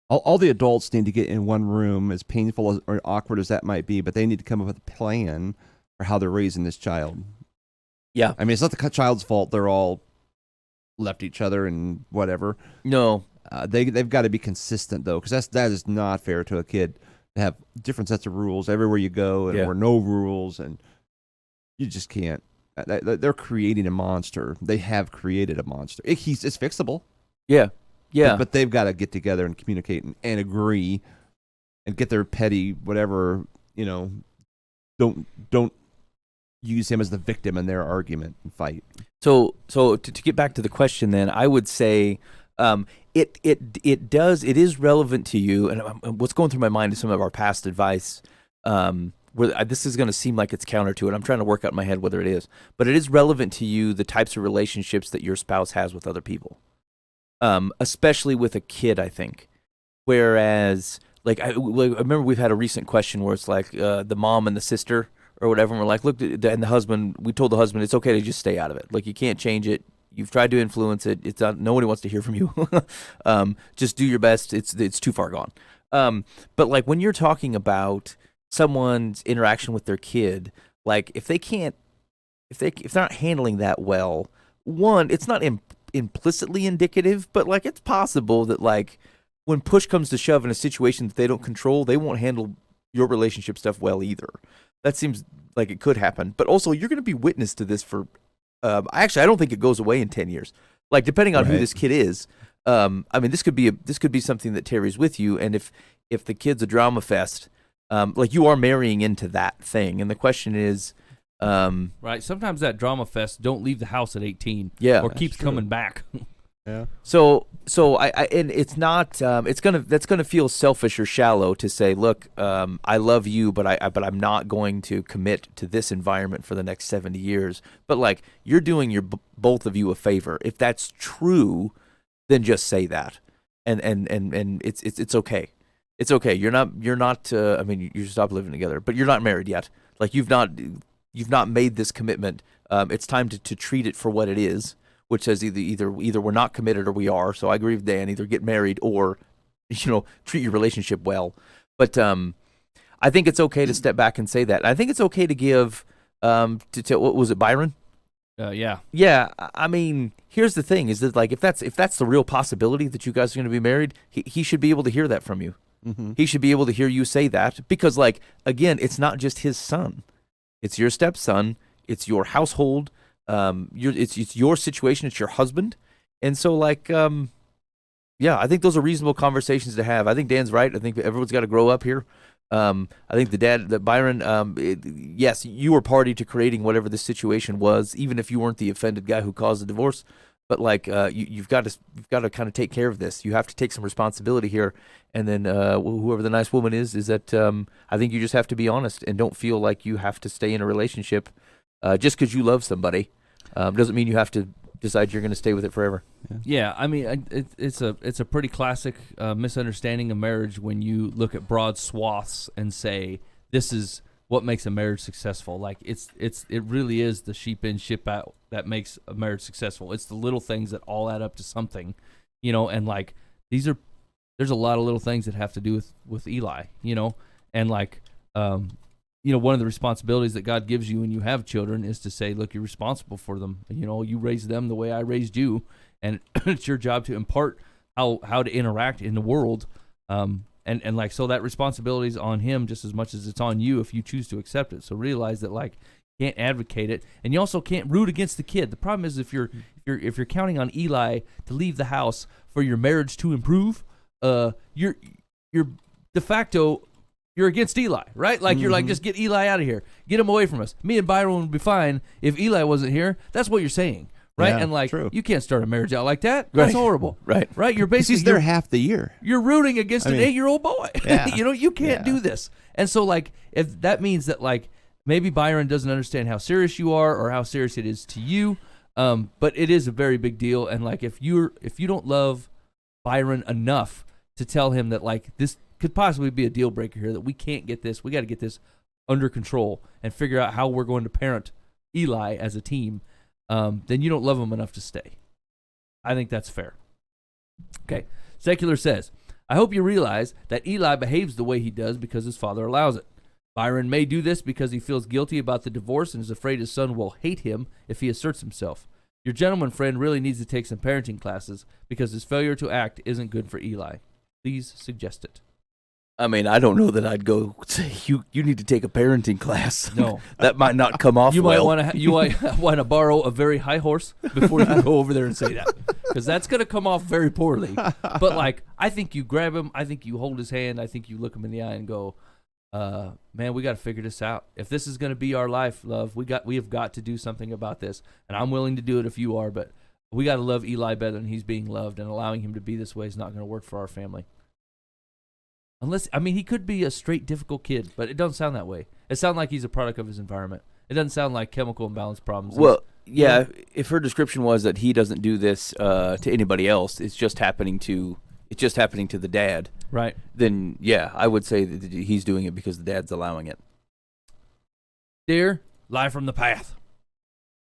All the adults need to get in one room, as painful or awkward as that might be, but they need to come up with a plan for how they're raising this child. Yeah. I mean, it's not the child's fault. They're all left each other and whatever. No. They've got to be consistent though, because that is not fair to a kid to have different sets of rules everywhere you go, and or no rules, and you just can't. They're creating a monster. They have created a monster. It's fixable. Yeah. Yeah. But they've got to get together and communicate and agree, and get their petty whatever. Don't use him as the victim in their argument and fight. So to get back to the question, then I would say it is relevant to you, and what's going through my mind is some of our past advice. Where this is going to seem like it's counter to it. I'm trying to work out in my head whether it is, but it is relevant to you the types of relationships that your spouse has with other people, especially with a kid. I think, whereas like I remember we've had a recent question where it's like the mom and the sister or whatever, and we're like, look, and the husband, we told the husband it's okay to just stay out of it. Like you can't change it. You've tried to influence it. It's not. Nobody wants to hear from you. Just do your best. It's too far gone. But like when you're talking about someone's interaction with their kid, like if they're not handling that well, one, it's not implicitly indicative, but like it's possible that like when push comes to shove in a situation that they don't control, they won't handle your relationship stuff well either. That seems like it could happen. But also, you're going to be witness to this for. I don't think it goes away in 10 years. Like depending on who this kid is. I mean, this could be something that tarries with you. And if the kid's a drama fest, like you are marrying into that thing. And the question is, Right. Sometimes that drama fest don't leave the house at 18. Yeah, Or that's keeps coming back. Yeah. So and it's not that's gonna feel selfish or shallow to say, look, I love you, but I'm not going to commit to this environment for the next 70 years. But like you're doing both of you a favor. If that's true, then just say that, and it's okay. It's okay. You're not. I mean, you stop living together, but you're not married yet. Like you've not made this commitment. It's time to treat it for what it is. Which says either we're not committed or we are. So I agree with Dan. Either get married or, treat your relationship well. But I think it's okay to step back and say that. I think it's okay to give to what was it, Byron? Yeah. Yeah. I mean, here's the thing: is that like if that's the real possibility that you guys are going to be married, he should be able to hear that from you. Mm-hmm. He should be able to hear you say that because, like, again, it's not just his son; it's your stepson. It's your household. It's your situation, it's your husband, and so like Yeah, I think those are reasonable conversations to have. I think Dan's right. I think everyone's got to grow up here. I think that Byron, yes, you were party to creating whatever the situation was, even if you weren't the offended guy who caused the divorce. But like, you've got to kind of take care of this. You have to take some responsibility here. And then whoever the nice woman is that I think you just have to be honest and don't feel like you have to stay in a relationship just because you love somebody. Doesn't mean you have to decide you're going to stay with it forever. Yeah, I mean, it's a pretty classic misunderstanding of marriage when you look at broad swaths and say this is what makes a marriage successful. Like it really is the sheep in, sheep out that makes a marriage successful. It's the little things that all add up to something, and like there's a lot of little things that have to do with Eli, and like one of the responsibilities that God gives you when you have children is to say, look, you're responsible for them. You raised them the way I raised you, and it's your job to impart how to interact in the world. And like, so that responsibility is on him just as much as it's on you if you choose to accept it. So realize that like you can't advocate it, and you also can't root against the kid. The problem is if you're counting on Eli to leave the house for your marriage to improve, you're de facto you're against Eli, right? Like you're like, just get Eli out of here, get him away from us. Me and Byron would be fine if Eli wasn't here. That's what you're saying. Right, Yeah, and like true. you can't start a marriage out like that. That's horrible. Right. You're basically He's there half the year. you're rooting against an 8-year-old boy. Yeah. You can't do this. And so like if that means that like maybe Byron doesn't understand how serious you are or how serious it is to you, but it is a very big deal. And like if you don't love Byron enough to tell him that like this could possibly be a deal breaker here, that we can't get this, we got to get this under control and figure out how we're going to parent Eli as a team, then you don't love him enough to stay. I think that's fair. Okay. Secular says, I hope you realize that Eli behaves the way he does because his father allows it. Byron may do this because he feels guilty about the divorce and is afraid his son will hate him if he asserts himself. Your gentleman friend really needs to take some parenting classes because his failure to act isn't good for Eli. Please suggest it. I mean, I don't know that I'd go say you need to take a parenting class. No. That might not come off You well. might want to borrow a very high horse before you go over there and say that, because that's going to come off very poorly. But like, I think you grab him, I think you hold his hand, I think you look him in the eye and go, man, we got to figure this out. If this is going to be our life, love, we have got to do something about this, and I'm willing to do it if you are. But we got to love Eli better than he's being loved, and allowing him to be this way is not going to work for our family. Unless, I mean, he could be a straight difficult kid, but it doesn't sound that way. It sounds like he's a product of his environment. It doesn't sound like chemical imbalance problems. Well, yeah, if her description was that he doesn't do this to anybody else, it's just happening to the dad, right? Then yeah, I would say that he's doing it because the dad's allowing it. Dear Live from the Path,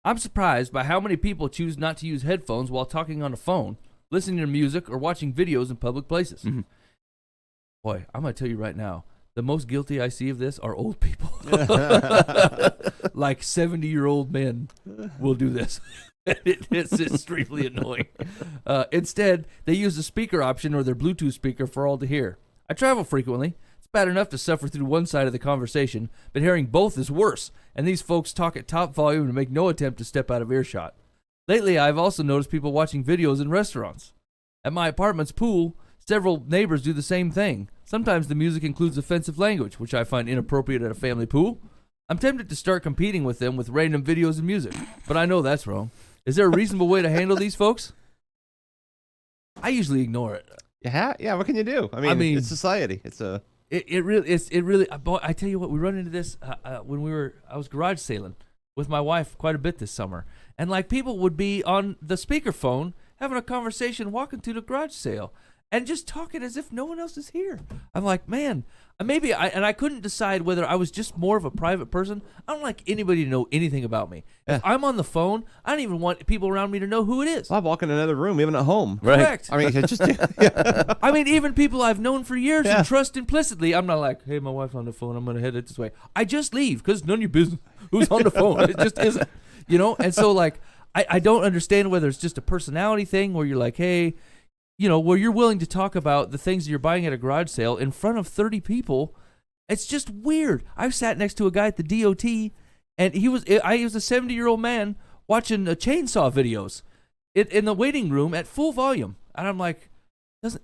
I'm surprised by how many people choose not to use headphones while talking on the phone, listening to music, or watching videos in public places. Mm-hmm. Boy, I'm going to tell you right now, the most guilty I see of this are old people. Like 70-year-old men will do this. It's extremely annoying. Instead, they use the speaker option or their Bluetooth speaker for all to hear. I travel frequently. It's bad enough to suffer through one side of the conversation, but hearing both is worse, and these folks talk at top volume and make no attempt to step out of earshot. Lately, I've also noticed people watching videos in restaurants. At my apartment's pool, several neighbors do the same thing. Sometimes the music includes offensive language, which I find inappropriate at a family pool. I'm tempted to start competing with them with random videos and music, but I know that's wrong. Is there a reasonable way to handle these folks? I usually ignore it. Yeah, what can you do? I mean, it's society. It's a... It really, boy, I tell you what, we run into this when I was garage sailing with my wife quite a bit this summer. And like people would be on the speakerphone having a conversation walking through the garage sale and just talking as if no one else is here. I'm like, man, I couldn't decide whether I was just more of a private person. I don't like anybody to know anything about me. Yeah. If I'm on the phone, I don't even want people around me to know who it is. Well, I walk in another room, even at home. Right. Correct. I mean, just... I mean, even people I've known for years Yeah. and trust implicitly, I'm not like, hey, my wife's on the phone, I'm going to head it this way. I just leave because none of your business who's on the phone. It just isn't, And so, like, I don't understand whether it's just a personality thing where you're like, hey, where you're willing to talk about the things that you're buying at a garage sale in front of 30 people. It's just weird. I've sat next to a guy at the DOT, and he was a 70-year-old man watching chainsaw videos in the waiting room at full volume. And I'm like,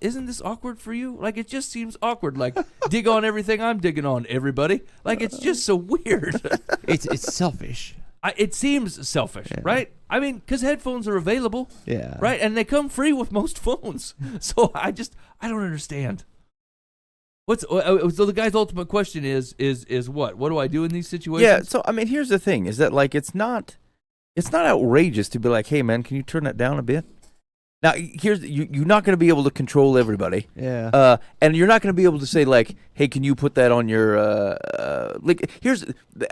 Isn't this awkward for you? Like, it just seems awkward. Like, dig on everything I'm digging on, everybody. Like, it's just so weird. It's selfish. It seems selfish, right? I mean, because headphones are available, Yeah. right? And they come free with most phones. So I don't understand. So the guy's ultimate question is what? What do I do in these situations? Yeah, so I mean, here's the thing: is that like it's not outrageous to be like, hey man, can you turn that down a bit? Now, you're not going to be able to control everybody. Yeah. And you're not going to be able to say like, hey, can you put that on your like?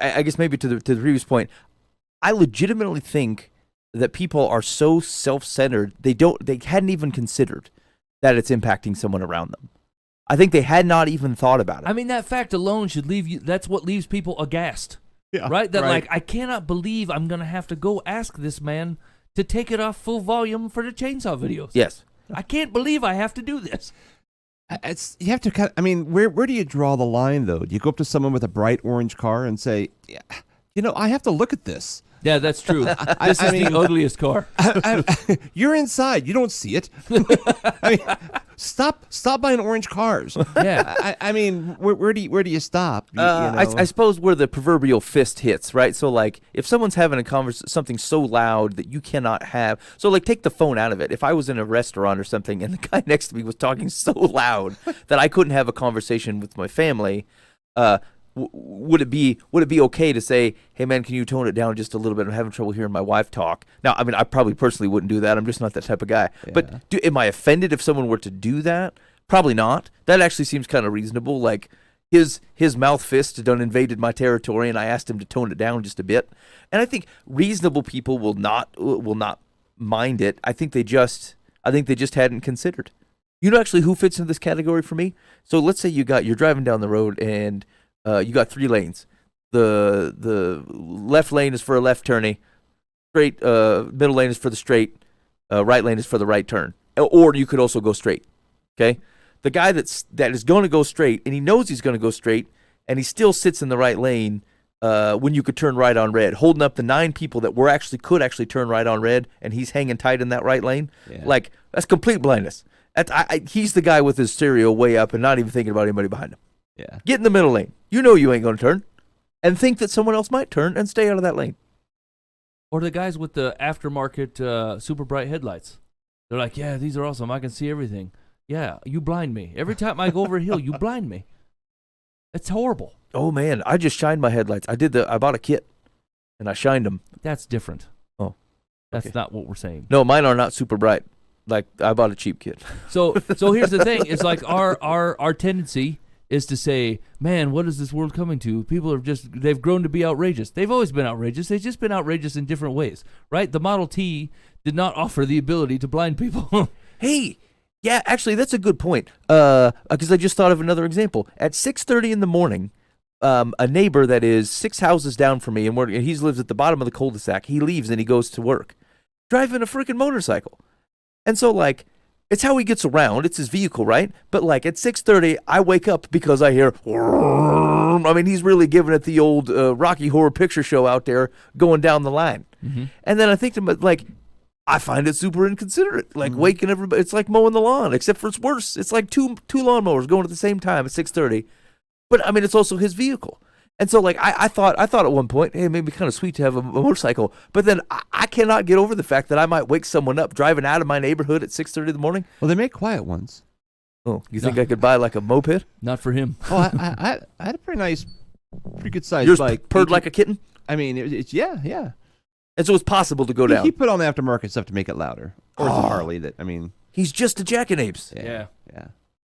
I guess maybe to the previous point, I legitimately think that people are so self-centered they hadn't even considered that it's impacting someone around them. I think they had not even thought about it. I mean, that fact alone should leave you. That's what leaves people aghast, Yeah. right? That Right. like, I cannot believe I'm gonna have to go ask this man to take it off full volume for the chainsaw videos. Yes. I can't believe I have to do this. You have to kind of, I mean, where do you draw the line though? Do you go up to someone with a bright orange car and say, yeah, I have to look at this. Yeah, that's true. This I is mean- the ugliest car. You're inside. You don't see it. I mean, stop buying orange cars. Yeah. I mean, where do you stop? I suppose where the proverbial fist hits, right? So like, if someone's having something so loud that you cannot have, so like, take the phone out of it. If I was in a restaurant or something and the guy next to me was talking so loud that I couldn't have a conversation with my family, would it be okay to say, hey man, can you tone it down just a little bit? I'm having trouble hearing my wife talk. Now, I mean, I probably personally wouldn't do that. I'm just not that type of guy. Yeah. But am I offended if someone were to do that? Probably not. That actually seems kind of reasonable. Like his mouth fist done invaded my territory, and I asked him to tone it down just a bit. And I think reasonable people will not mind it. I think they just hadn't considered. You know, actually, who fits into this category for me? So let's say you're driving down the road and you got 3 lanes. The left lane is for a left turning, straight. Middle lane is for the straight. Right lane is for the right turn. Or you could also go straight. Okay, the guy that is going to go straight, and he knows he's going to go straight, and he still sits in the right lane when you could turn right on red, holding up the 9 people that could actually turn right on red, and he's hanging tight in that right lane. Yeah. Like, that's complete blindness. He's the guy with his stereo way up and not even thinking about anybody behind him. Yeah. Get in the middle lane. You know you ain't going to turn. And think that someone else might turn and stay out of that lane. Or the guys with the aftermarket super bright headlights. They're like, yeah, these are awesome. I can see everything. Yeah, you blind me. Every time I go over a hill, you blind me. It's horrible. Oh, man. I just shined my headlights. I bought a kit, and I shined them. That's different. Oh, That's okay. not what we're saying. No, mine are not super bright. Like, I bought a cheap kit. So here's the thing. It's like our tendency is to say, man, what is this world coming to? People they've grown to be outrageous. They've always been outrageous. They've just been outrageous in different ways, right? The Model T did not offer the ability to blind people. Hey, yeah, actually, that's a good point. Because I just thought of another example. At 6:30 in the morning, a neighbor that is 6 houses down from me, and he lives at the bottom of the cul-de-sac, he leaves and he goes to work, driving a freaking motorcycle. And so, like, it's how he gets around. It's his vehicle, right? But, like, at 6:30, I wake up because I hear, I mean, he's really giving it the old Rocky Horror Picture Show out there going down the line. Mm-hmm. And then I think to myself, like, I find it super inconsiderate, like waking everybody. It's like mowing the lawn, except for it's worse. It's like two lawnmowers going at the same time at 6:30. But, I mean, it's also his vehicle. And so, like, I thought at one point, hey, it may be kind of sweet to have a motorcycle. But then I cannot get over the fact that I might wake someone up driving out of my neighborhood at 6:30 in the morning. Well, they make quiet ones. Oh, you think I could buy, like, a moped? Not for him. Oh, I had a pretty good sized Yours bike. purred like a kitten? I mean, it's yeah. And so it's possible to go down. He put on the aftermarket stuff to make it louder. Or it's a Harley that, I mean. He's just a jackanapes. Yeah.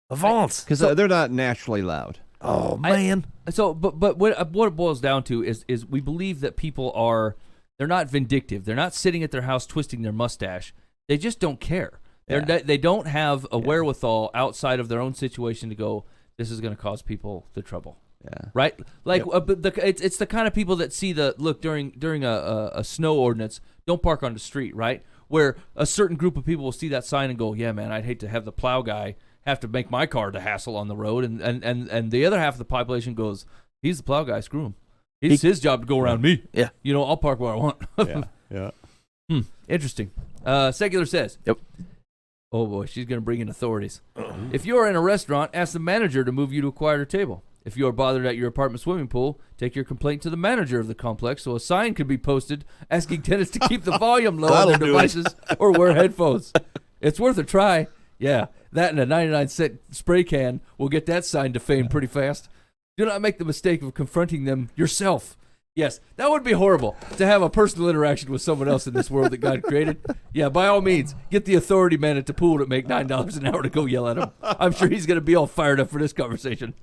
Avance. Because they're not naturally loud. Oh, man. So, but what it boils down to is we believe that people they're not vindictive. They're not sitting at their house twisting their mustache. They just don't care. Yeah. They don't have a wherewithal outside of their own situation to go, this is going to cause people the trouble. Yeah. Right? Like, but it's the kind of people that see during a snow ordinance, don't park on the street, right? Where a certain group of people will see that sign and go, yeah, man, I'd hate to have the plow guy have to make my car the hassle on the road, and the other half of the population goes, he's the plow guy, screw him. It's his job to go around me. Yeah. I'll park where I want. Yeah. Interesting. Secular says, Yep. Oh boy, she's going to bring in authorities. If you're in a restaurant, ask the manager to move you to a quieter table. If you are bothered at your apartment swimming pool, take your complaint to the manager of the complex so a sign can be posted asking tenants to keep the volume low on their devices or wear headphones. It's worth a try. Yeah, that and a 99-cent spray can will get that sign to fame pretty fast. Do not make the mistake of confronting them yourself. Yes, that would be horrible to have a personal interaction with someone else in this world that God created. Yeah, by all means, get the authority man at the pool that make $9 an hour to go yell at him. I'm sure he's going to be all fired up for this conversation.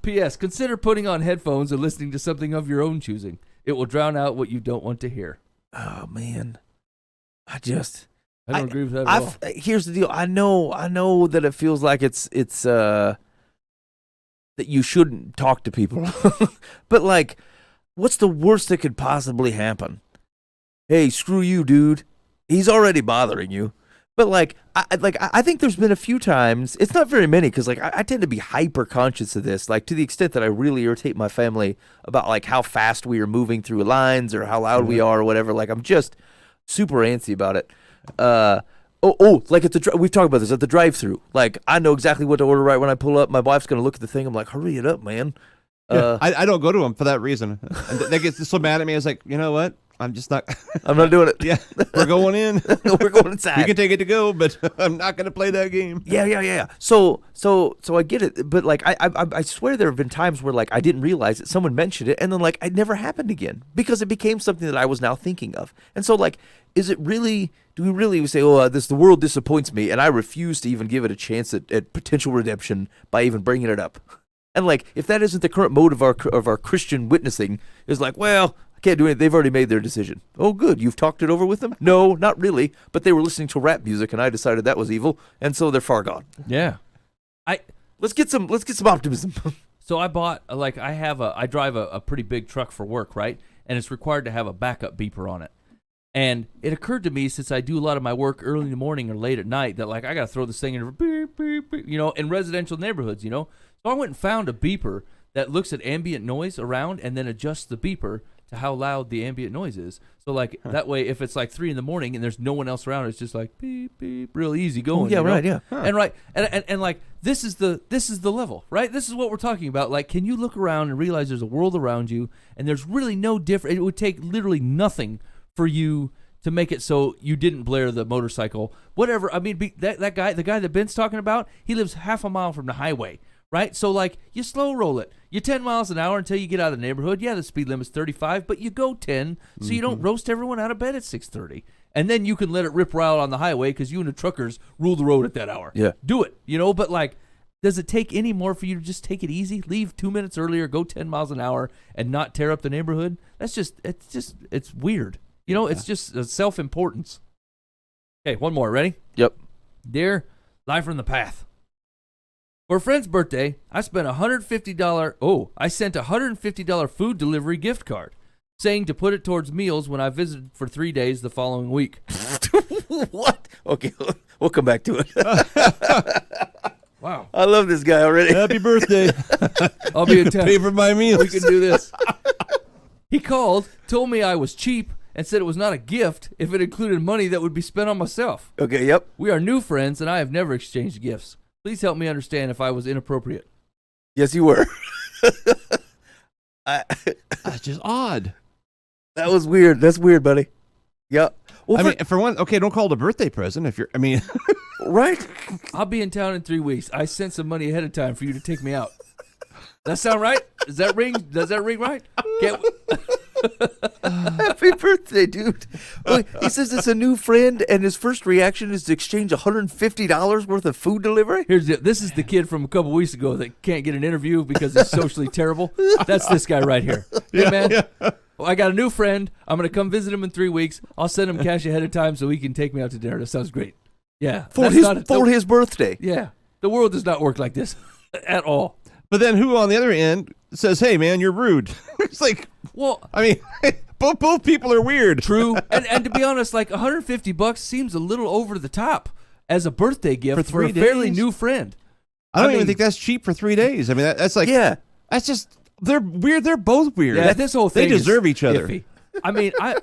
P.S. Consider putting on headphones and listening to something of your own choosing. It will drown out what you don't want to hear. Oh man, I don't agree with that at all. Here's the deal. I know that it feels like it's that you shouldn't talk to people, but like, what's the worst that could possibly happen? Hey, screw you, dude. He's already bothering you. But like, I think there's been a few times. It's not very many because like I tend to be hyper conscious of this, like to the extent that I really irritate my family about like how fast we are moving through lines or how loud we are or whatever. Like I'm just super antsy about it. Like at we've talked about this at the drive-through. Like I know exactly what to order right when I pull up. My wife's gonna look at the thing. I'm like, hurry it up, man. I don't go to them for that reason. And they get so mad at me. I was like, you know what? I'm just not. I'm not doing it. Yeah, we're going in. We're going inside. You can take it to go, but I'm not going to play that game. Yeah. So I get it, but like I swear there have been times where like I didn't realize it. Someone mentioned it, and then like it never happened again because it became something that I was now thinking of. And so like, is it really? Do we really say, oh, the world disappoints me, and I refuse to even give it a chance at potential redemption by even bringing it up? And like, if that isn't the current mode of our Christian witnessing, is like, well, I can't do anything. They've already made their decision. Oh, good. You've talked it over with them? No, not really. But they were listening to rap music, and I decided that was evil, and so they're far gone. Yeah, let's get some optimism. So I bought I drive a pretty big truck for work, right? And it's required to have a backup beeper on it. And it occurred to me, since I do a lot of my work early in the morning or late at night, that like I got to throw this thing in, beep, beep, beep, in residential neighborhoods, So I went and found a beeper that looks at ambient noise around and then adjusts the beeper to how loud the ambient noise is. So like that way, if it's like 3 a.m. and there's no one else around, it's just like beep beep, real easy going. Yeah, right. Yeah, and right, and like this is the level, right? This is what we're talking about. Like, can you look around and realize there's a world around you, and there's really no different. It would take literally nothing for you to make it so you didn't blare the motorcycle, whatever. I mean, the guy that Ben's talking about, he lives half a mile from the highway. Right? So, like, you slow roll it. You 10 miles an hour until you get out of the neighborhood. Yeah, the speed limit's 35, but you go 10 so you don't roast everyone out of bed at 6:30. And then you can let it rip wild on the highway because you and the truckers rule the road at that hour. Yeah. Do it, But, like, does it take any more for you to just take it easy? Leave 2 minutes earlier, go 10 miles an hour, and not tear up the neighborhood? It's weird. It's just self-importance. Okay, one more. Ready? Yep. Dear Life from the Path. For a friend's birthday, I spent I sent a $150 food delivery gift card, saying to put it towards meals when I visited for 3 days the following week. What? Okay, we'll come back to it. Wow. I love this guy already. Happy birthday. I'll be in town. Pay for my meals. We can do this. He called, told me I was cheap, and said it was not a gift if it included money that would be spent on myself. Okay, yep. We are new friends, and I have never exchanged gifts. Please help me understand if I was inappropriate. Yes, you were. That's just odd. That was weird. That's weird, buddy. Yep. Well, I mean, for one, okay, don't call it a birthday present if you're, right? I'll be in town in 3 weeks. I sent some money ahead of time for you to take me out. That sound right? Does that ring right? Happy birthday, dude. Well, he says it's a new friend, and his first reaction is to exchange $150 worth of food delivery? This is the kid from a couple weeks ago that can't get an interview because he's socially terrible. That's this guy right here. Hey, man, well, I got a new friend. I'm going to come visit him in 3 weeks. I'll send him cash ahead of time so he can take me out to dinner. That sounds great. Yeah. For his birthday. Yeah. The world does not work like this at all. But then who on the other end says, hey, man, you're rude? It's like, well, I mean, both people are weird. True. And to be honest, like $150 seems a little over the top as a birthday gift for a fairly new friend. I don't even think that's cheap for 3 days. I mean, that's like, yeah, that's just, they're weird. They're both weird. Yeah, this whole thing they deserve is each other. Iffy. I mean, I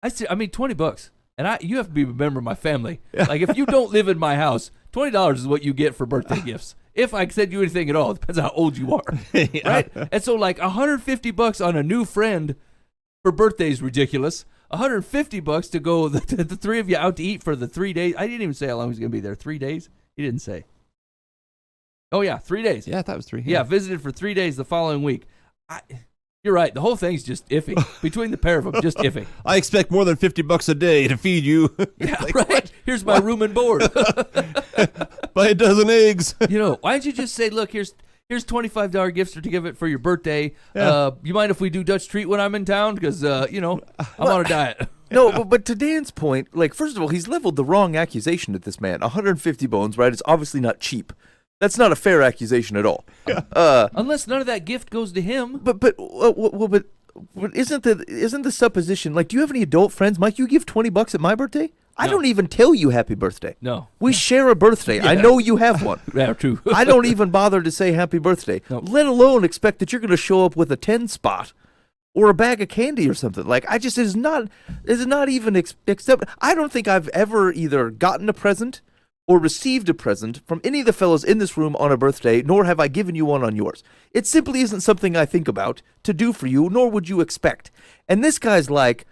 mean, $20. and you have to be a member of my family. Like if you don't live in my house, $20 is what you get for birthday gifts. If I send you anything at all, it depends on how old you are, right? And so like $150 on a new friend for birthday is ridiculous. $150 to go the three of you out to eat for the 3 days. I didn't even say how long he's gonna be there. 3 days? He didn't say. Oh yeah, 3 days. Yeah, I thought it was 3. Yeah, visited for 3 days the following week. You're right. The whole thing's just iffy. Between the pair of them, just iffy. I expect more than $50 a day to feed you. Yeah, right. What? Here's my room and board. Buy a dozen eggs. Why don't you just say, look, here's $25 gift certificate for your birthday. Yeah. You mind if we do Dutch treat when I'm in town? Because I'm on a diet. No, but to Dan's point, like, first of all, he's leveled the wrong accusation at this man. 150 bones, right? It's obviously not cheap. That's not a fair accusation at all. Unless none of that gift goes to him. But isn't the supposition, like, do you have any adult friends, Mike? You give $20 at my birthday? I don't even tell you happy birthday. No. We share a birthday. I know you have one. Yeah, true. I don't even bother to say happy birthday, let alone expect that you're going to show up with a 10 spot or a bag of candy or something. Like, it is not even accept. I don't think I've ever either gotten a present or received a present from any of the fellows in this room on a birthday, nor have I given you one on yours. It simply isn't something I think about to do for you, nor would you expect. And this guy's like,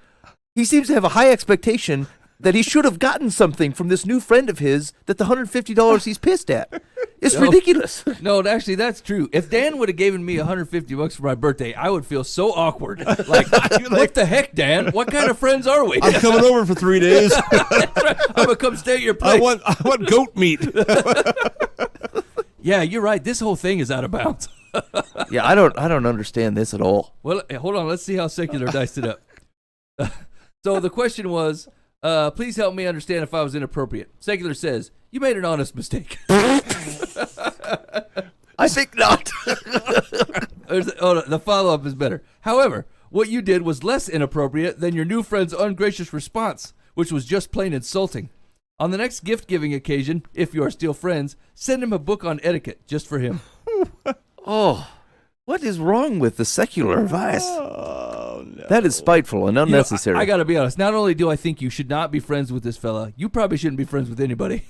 he seems to have a high expectation that he should have gotten something from this new friend of his that the $150 he's pissed at. It's ridiculous. No, actually, that's true. If Dan would have given me $150 for my birthday, I would feel so awkward. Like, what the heck, Dan? What kind of friends are we? I'm coming over for 3 days. I'm gonna come stay at your place. I want goat meat. Yeah, you're right. This whole thing is out of bounds. Yeah, I don't understand this at all. Well, hold on. Let's see how Secular diced it up. So the question was, please help me understand if I was inappropriate. Secular says, you made an honest mistake. I think not. The follow-up is better. However, what you did was less inappropriate than your new friend's ungracious response, which was just plain insulting. On the next gift-giving occasion, if you are still friends, send him a book on etiquette just for him. Oh, what is wrong with the secular advice? Oh, no. That is spiteful and unnecessary. I got to be honest. Not only do I think you should not be friends with this fella, you probably shouldn't be friends with anybody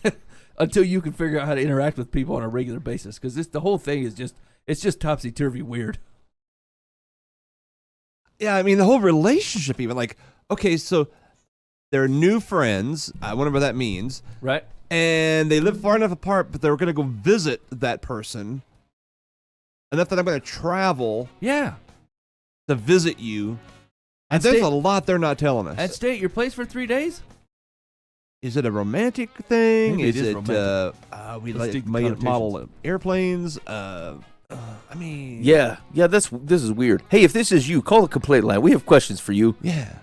until you can figure out how to interact with people on a regular basis. Because the whole thing is just topsy-turvy weird. Yeah, I mean, the whole relationship even. Like, okay, so they're new friends. I wonder what that means. Right. And they live far enough apart, but they're going to go visit that person. Enough that I'm going to travel Yeah. to visit you. And And there's stay- a lot they're not telling us. And stay at your place for 3 days? Is it a romantic thing? Maybe it is is it romantic. we Let's like dig the model connotations. airplanes? I mean, Yeah, this is weird. Hey, if this is you, call the complaint line. We have questions for you. yeah.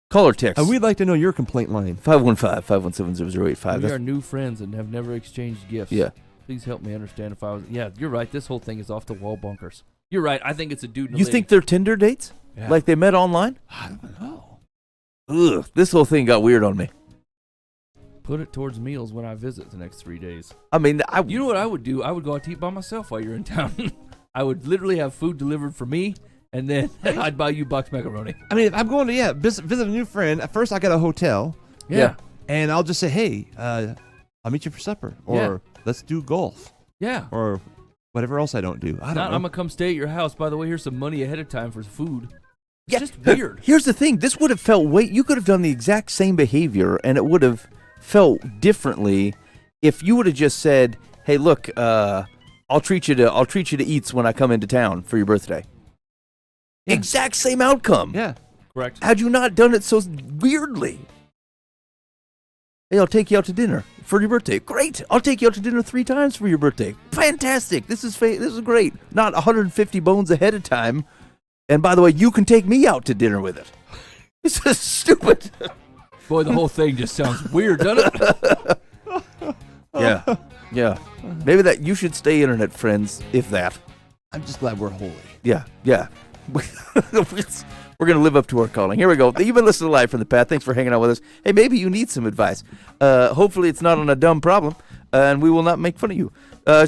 Call or text. And we'd like to know your complaint line. 515-517-0085. We are new friends and have never exchanged gifts. Yeah. Please help me understand if I was... Yeah, you're right. This whole thing is off the wall bonkers. You're right. I think it's a dude and a You lady. think they're Tinder dates? Yeah. Like they met online? I don't know. Ugh, this whole thing got weird on me. Put it towards meals when I visit the next 3 days. I mean, You know what I would do? I would go out to eat by myself while you're in town. I would literally have food delivered for me, and then I'd buy you box macaroni. I mean, if I'm going to visit a new friend. At first, I got a hotel, Yeah. and I'll just say, "Hey, I'll meet you for supper," or "Let's do golf," Yeah. or whatever else I don't do. I don't Not, know. I'm going to come stay at your house. By the way, here's some money ahead of time for food. It's Yeah. just weird. Here's the thing. This would have felt you could have done the exact same behavior, and it would have felt differently if you would have just said, "Hey, look, I'll treat you to eats when I come into town for your birthday." Yeah. Exact same outcome. Yeah. Correct. Had you not done it so weirdly? Hey, I'll take you out to dinner for your birthday. Great. I'll take you out to dinner 3 times for your birthday. Fantastic. This is great. Not 150 bones ahead of time. And by the way, you can take me out to dinner with it. This is stupid. Boy, the whole thing just sounds weird, doesn't it? Yeah. Yeah. Maybe that you should stay internet friends, if that. I'm just glad we're holy. Yeah. Yeah. We're going to live up to our calling. Here we go. You've been listening live from the Path. Thanks for hanging out with us. Hey, maybe you need some advice. Hopefully it's not on a dumb problem, and we will not make fun of you.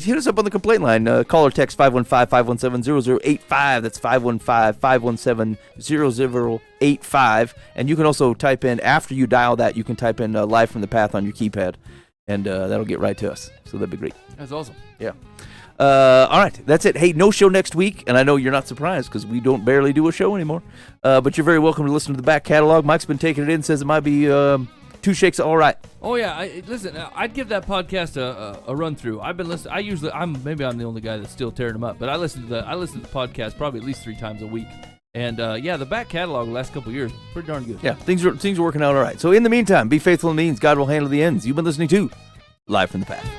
hit us up on the complaint line. Call or text 515-517-0085. That's 515-517-0085. And you can also type in, after you dial that, you can type in Live from the Path on your keypad, and that'll get right to us. So that'd be great. That's awesome. Yeah. All right, that's it. Hey, no show next week, and I know you're not surprised because we don't barely do a show anymore. But you're very welcome to listen to the back catalog. Mike's been taking it in, says it might be 2 shakes all right. Oh yeah, listen. I'd give that podcast a run through. I've been listening. I'm the only guy that's still tearing them up, but I listen to the podcast probably at least 3 times a week. And the back catalog the last couple of years, pretty darn good. Yeah, things are working out all right. So in the meantime, be faithful in the means. God will handle the ends. You've been listening to Live from the Path.